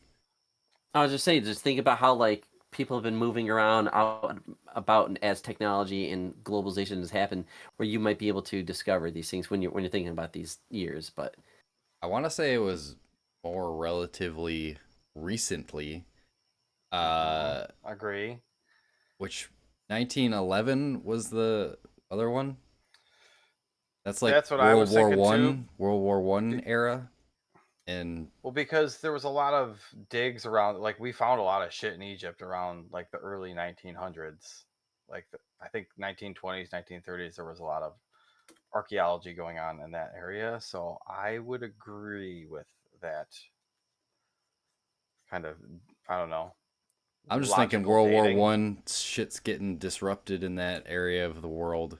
I was just saying, just think about how like people have been moving around out about as technology and globalization has happened, where you might be able to discover these things when you're thinking about these years. But I want to say it was more relatively recently. Agree. Which 1911 was the other one? That's like That's what I was thinking, too. World War One era, and Well, because there was a lot of digs around, like we found a lot of shit in Egypt around like the early 1900s, like I think 1920s, 1930s. There was a lot of archaeology going on in that area, so I would agree with that. Kind of, I don't know. I'm just thinking logical World War dating. One shit's getting disrupted in that area of the world.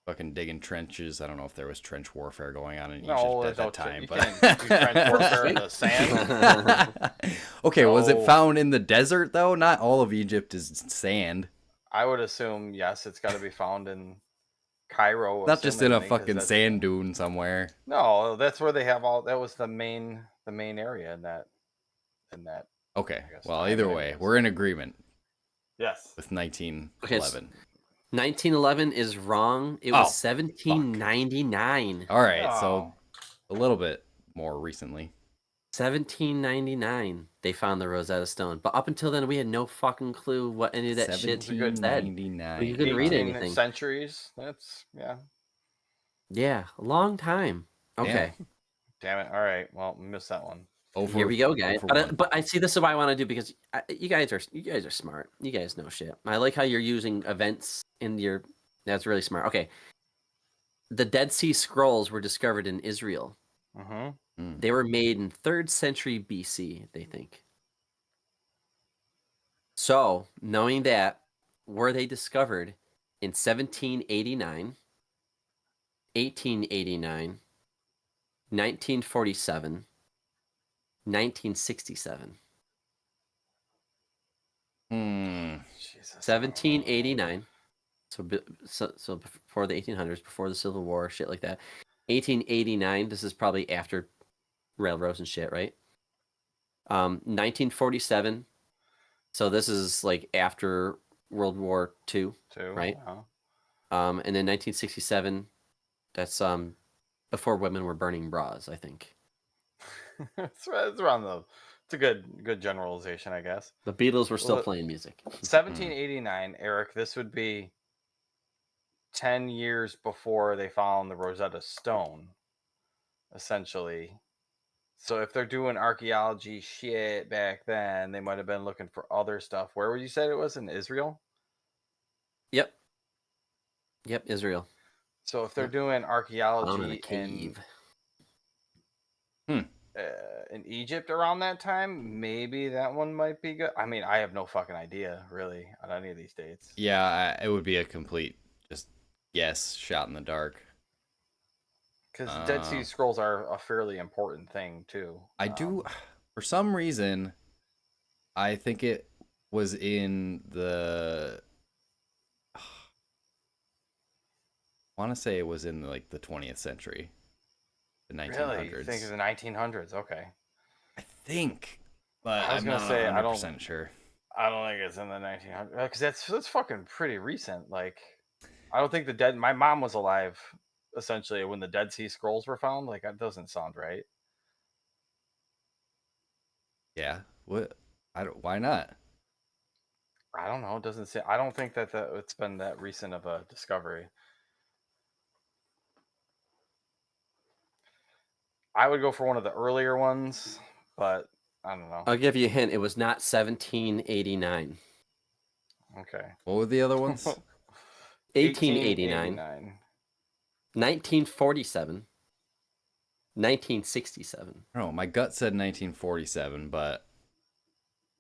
Fucking digging trenches. I don't know if there was trench warfare going on in No, Egypt at that no, time, you but can't do trench warfare in the sand. okay, was it No. found in the desert though? Not all of Egypt is sand. I would assume yes, it's got to be found in Cairo. Not just in a assumingly, 'cause fucking that's- sand dune somewhere. No, that's where they have all. That was the main area in that. Okay, guess well, time either and way, anyways. we're in agreement Yes. with 1911. 1911 is wrong. It Oh, was 1799. All right, Oh. so a little bit more recently. 1799, they found the Rosetta Stone. But up until then, we had no fucking clue what any of that shit said. 1799. You couldn't read 18 anything. centuries. That's Yeah, a long time. Okay, Damn it. All right. Well, missed that one. Over, here we go, guys. over one. But I see this is what I want to do because you guys are smart. You guys know shit. I like how you're using events in your. That's really smart. Okay, the Dead Sea Scrolls were discovered in Israel. Mm-hmm. Mm. They were made in 3rd century BC, they think. So, knowing that, were they discovered in 1789, 1889, 1947, 1967? Jesus. 1789. So before the 1800s, before the Civil War, shit like that. 1889. This is probably after railroads and shit, right? 1947. So this is like after World War II, Two. right? Wow. And then 1967. That's before women were burning bras, I think. it's around the. It's a good generalization, I guess. The Beatles were still Well, playing music. 1789, Eric. This would be 10 years before they found the Rosetta Stone, essentially. So if they're doing archaeology shit back then, they might have been looking for other stuff. Where would you say it was? In Israel? Yep. Yep, Israel. So if they're Yep. doing Found in a archaeology cave. in Egypt around that time, maybe that one might be good. I mean, I have no fucking idea, really, on any of these dates. Yeah, it would be a complete just guess, shot in the dark. Because Dead Sea Scrolls are a fairly important thing, too. I do, for some reason, I think it was in the. I want to say it was in like the 20th century, the 1900s. Really? You think of the 1900s? Okay. I think, but I was I'm gonna not say, 100% sure. I don't think it's in the 1900s because that's fucking pretty recent. Like, I don't think the dead. My mom was alive essentially when the Dead Sea Scrolls were found. Like, that doesn't sound right. Yeah, what? I don't. Why not? I don't know. It doesn't say. I don't think that it's been that recent of a discovery. I would go for one of the earlier ones, but I don't know. I'll give you a hint. It was not 1789. Okay. What were the other ones? 1889. 1947. 1967. I don't know. My gut said 1947, but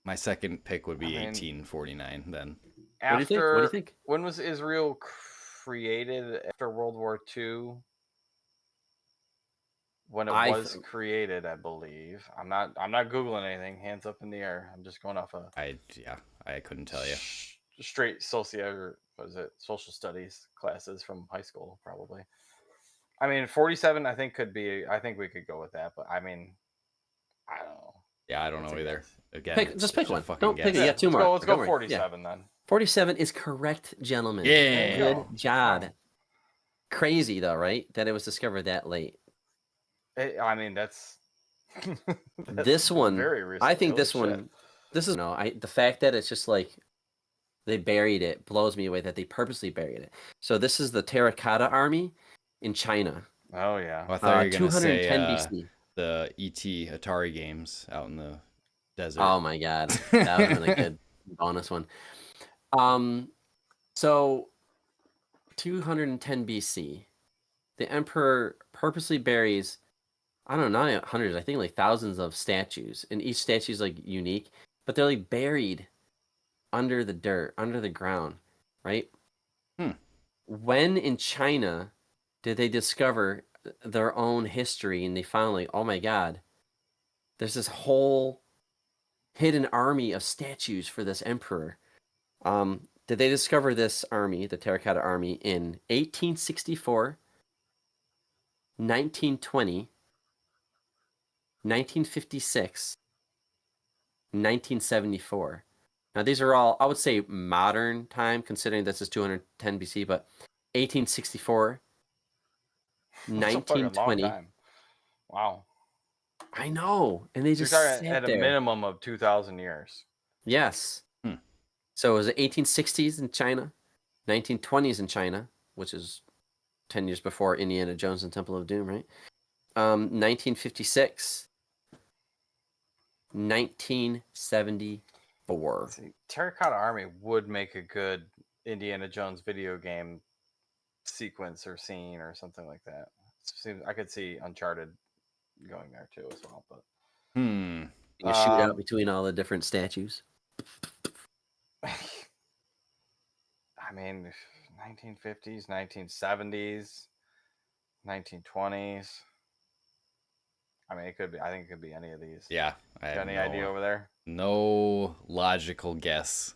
my second pick would be 1849 then. What do you think? What do you think? When was Israel created after World War II? When it was created, I believe. I'm not googling anything. Hands up in the air. I'm just going off of. I couldn't tell you. Straight social studies classes from high school, probably. I mean, 47. I think could be. I think we could go with that, but I mean, I don't know. Yeah, I don't know either. Again, just pick one. Don't pick it. Yeah, two more. Let's go 47 then. 47 is correct, gentlemen. Yeah. Good job. Wow. Crazy though, right? That it was discovered that late. I mean, that's this one. Very recent. I think this one. This is the fact that it's just like they buried it blows me away that they purposely buried it. So this is the Terracotta Army in China. Oh yeah. Well, I thought you were gonna say 210 BC. The ET Atari games out in the desert. Oh my god, that was a really good bonus one. So 210 BC, the emperor purposely buries, I don't know, not hundreds, I think like thousands of statues, and each statue is like unique, but they're like buried under the dirt, under the ground, right? When in China did they discover their own history and they found like, oh my god, there's this whole hidden army of statues for this emperor? Did they discover this army, the Terracotta Army, in 1864, 1920, 1956, 1974? Now, these are all, I would say, modern time, considering this is 210 BC, but 1864, 1920. Wow. I know. And they just sat at there. A minimum of 2,000 years. Yes. So it was the 1860s in China, 1920s in China, which is 10 years before Indiana Jones and Temple of Doom, right? 1956, 1974. See, Terracotta Army would make a good Indiana Jones video game sequence or scene or something like that. I could see Uncharted going there too as well. But Hmm. You shoot out Um, between all the different statues. I mean, 1950s, 1970s, 1920s. I mean, it could be. I think it could be any of these. Yeah. I Got have any idea over there? no logical guess.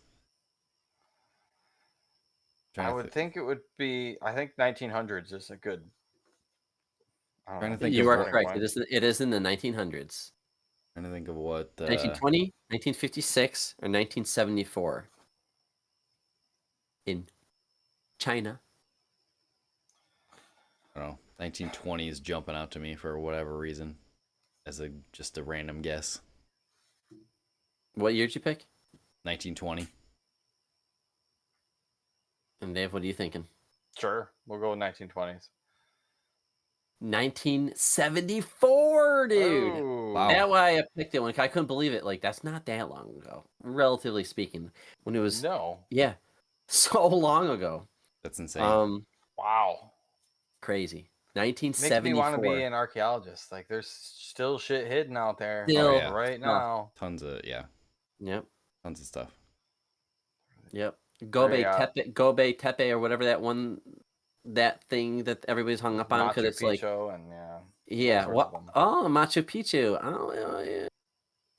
I Trying to would think it would be. I think 1900s is a good. I don't Trying know, to think You of are what- starting correct. point. It is in the 1900s. Trying to think of what 1920, 1956, or 1974 in China. I don't know. 1920 is jumping out to me for whatever reason, as just a random guess. What year did you pick? 1920. And Dave, what are you thinking? Sure, we'll go with 1920s. 1974, dude. Oh, Wow. That's why I picked it. Like, I couldn't believe it. Like, that's not that long ago, relatively speaking. When it was, No. yeah, so long ago. That's insane. Wow. Crazy. Makes me 1974. want to be an archaeologist. Like, there's still shit hidden out there Still yeah. right stuff. now. Tons of Yep. tons of stuff. Yep. Very, Gobe Tepe, or whatever that thing that everybody's hung up on, because Machu it's like, Picchu and yeah. yeah, heard what? of them. Oh, Machu Picchu. Oh, yeah.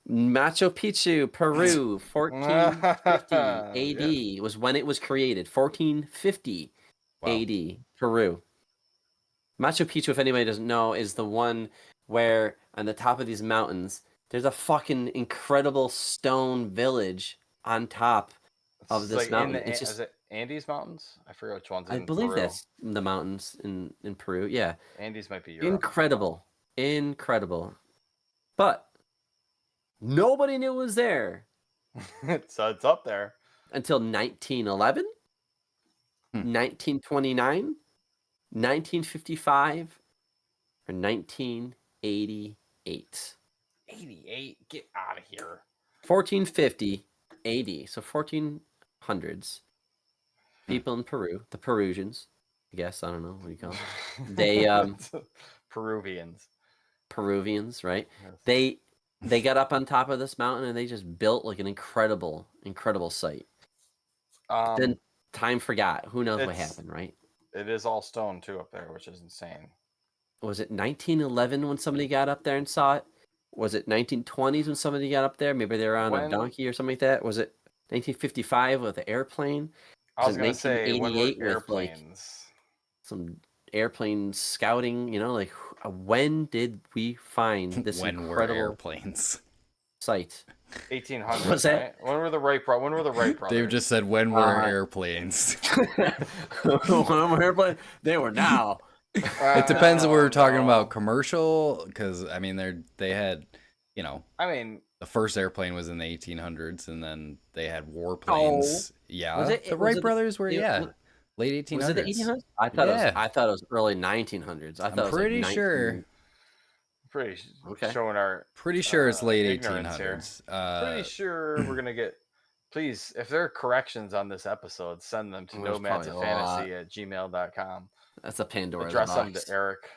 Machu Picchu, Peru, 1450 AD was when it was created. 1450 Wow. AD, Peru. Machu Picchu, if anybody doesn't know, is the one where on the top of these mountains, there's a fucking incredible stone village on top of It's this like mountain. in the It's just, is it Andes Mountains? I forget which one's I in believe Peru. that's the mountains in Peru. Yeah. Andes might be Europe. Incredible. But nobody knew it was there So it's up there. until 1911, 1929, 1955, or 1988. 88. Get out of here. 1450 AD, so 1400s. People in Peru, the Perusians, I guess, I don't know, what do you call them? They, Peruvians. Peruvians, right? Yes. They got up on top of this mountain and they just built like an incredible site. Then time forgot. Who knows what it's- happened, right? It is all stone too up there, which is insane. Was it 1911 when somebody got up there and saw it? Was it 1920s when somebody got up there? Maybe they were on a When- donkey or something like that. Was it 1955 with an airplane? I was Was it gonna say when were 1988 with, like, airplanes? Some airplane scouting, like when did we find this when were incredible airplanes? site? 1800s. Was that- Right? When were the Wright brothers? Dave just said when were Uh, airplanes? When were airplane? They were now. It depends if we're talking no. about commercial, because I mean they had, I mean, the first airplane was in the 1800s, and then they had warplanes. Yeah, Was it- the was Wright it the- brothers were it- late 1800s. Was it the 1800s? I thought Yeah. I thought it was early 1900s. I I'm thought it was pretty like sure. pretty Okay. showing our Pretty sure it's late ignorance here. 1800s. pretty sure we're gonna get. Please, if there are corrections on this episode, send them to There's probably a lot. nomadsofantasy@gmail.com. That's a Pandora's Address them box. to Eric.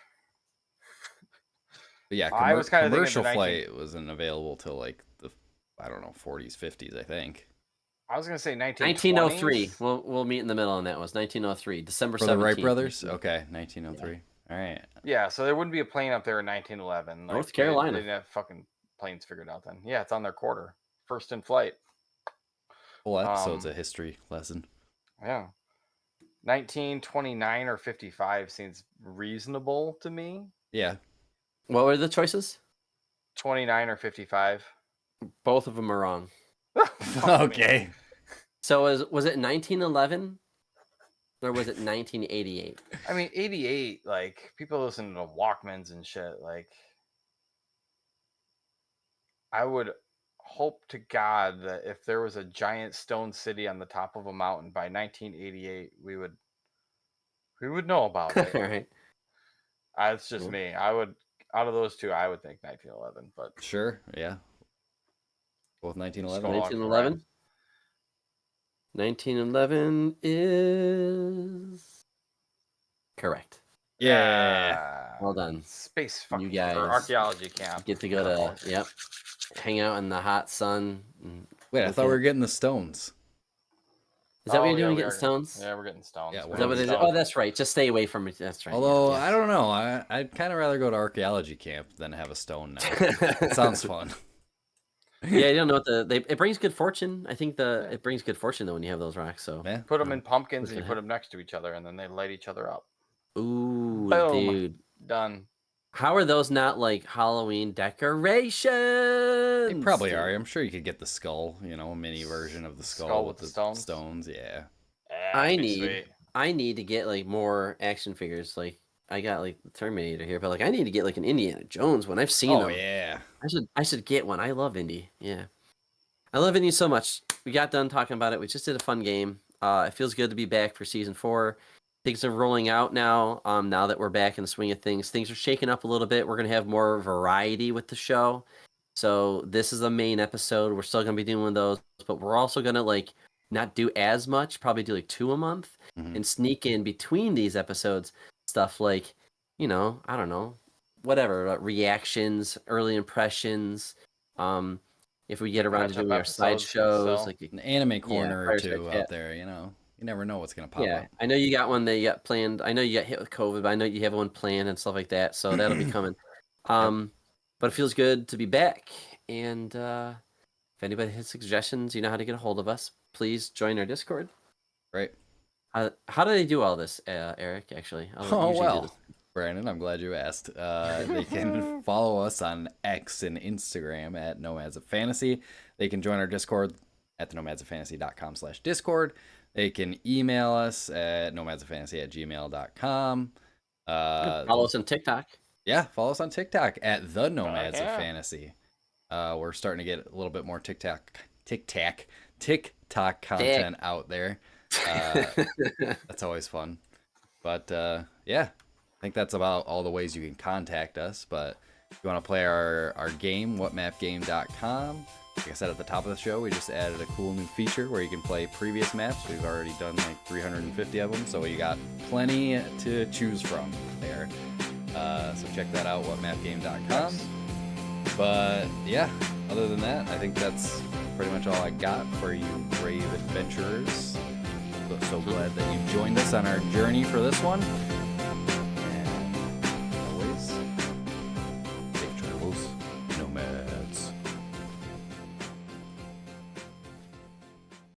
But yeah, I was kinda thinking commercial the 19 flight wasn't available till like the 40s, 50s, I think. I was gonna say 1903. 1903. We'll meet in the middle on that. Was 1903, December For the 17th. Wright brothers? Okay, 1903. All right. Yeah, so there wouldn't be a plane up there in 1911. North They Carolina. didn't have fucking planes figured out then. Yeah, it's on their quarter. First in flight. Whole episode's Um, a history lesson. Yeah. 1929 or 55 seems reasonable to me. Yeah. What were the choices? 29 or 55. Both of them are wrong. Okay. So was it 1911 or was it 1988? I mean, 88, like, people listen to Walkmans and shit. Like, I would hope to God that if there was a giant stone city on the top of a mountain by 1988, we would know about it. All right. It's just me. I would, out of those two, I would think 1911. But Sure. Yeah. Both 1911. Go on, 1911. 1911 is correct. Yeah. Well done. Space You fucking guys or archaeology camp. Get to go to, yep, hang out in the hot sun. And Wait, I look thought we at- were getting the stones. Is that what Oh, you're yeah, doing, we getting are- stones? Yeah, we're getting stones. Yeah, We're Is that what it getting is? stones. Oh, that's right. Just stay away from it. That's right. Although, yeah, I don't know. I'd kind of rather go to archaeology camp than have a stone now. It sounds fun. Yeah, you don't know what it brings good fortune. I think it brings good fortune though when you have those rocks. So Yeah. Put them in pumpkins what's and you gonna put them next to each other, and then they light each other up. ooh, Boom. dude, Done. how are those not like Halloween decorations? They probably dude? are. I'm sure you could get the skull, a mini version of the skull, Skull with with the the stones. Yeah. That'd be sweet. I need to get like more action figures. Like I got like the Terminator here, but like I need to get like an Indiana Jones one. I've seen Oh them. yeah. I should get one. I love Indy. Yeah. I love Indy so much. We got done talking about it. We just did a fun game. It feels good to be back for season 4. Things are rolling out now. Now that we're back in the swing of things, things are shaking up a little bit. We're gonna have more variety with the show. So this is the main episode. We're still gonna be doing those, but we're also gonna like not do as much. Probably do like 2 a month, Mhm. and sneak in between these episodes stuff like, I don't know, whatever reactions, early impressions. If we get around to Matchup doing our side episodes, shows, so- An anime corner or Fireside two Chat. out there, You never know what's gonna pop yeah, up. I know you got one that you got planned. I know you got hit with COVID, but I know you have one planned and stuff like that. So that'll be coming. But it feels good to be back. And if anybody has suggestions, you know how to get a hold of us. Please join our Discord. Right. How do they do all this, Eric? Actually, I'll Oh usually do well, this. Brandon, I'm glad you asked. They can follow us on X and Instagram at Nomads of Fantasy. They can join our Discord at the nomadsoffantasy.com/Discord. They can email us at nomadsoffantasy@gmail.com. Follow us on TikTok. Yeah, follow us on TikTok at the Nomads of yeah. Fantasy. We're starting to get a little bit more TikTok content out there. That's always fun. But yeah, I think that's about all the ways you can contact us. But if you want to play our game, whatmapgame.com. Like I said at the top of the show, we just added a cool new feature where you can play previous maps. We've already done like 350 of them, so you got plenty to choose from there. So check that out, whatmapgame.com. But yeah, other than that, I think that's pretty much all I got for you brave adventurers. So glad that you joined us on our journey for this one.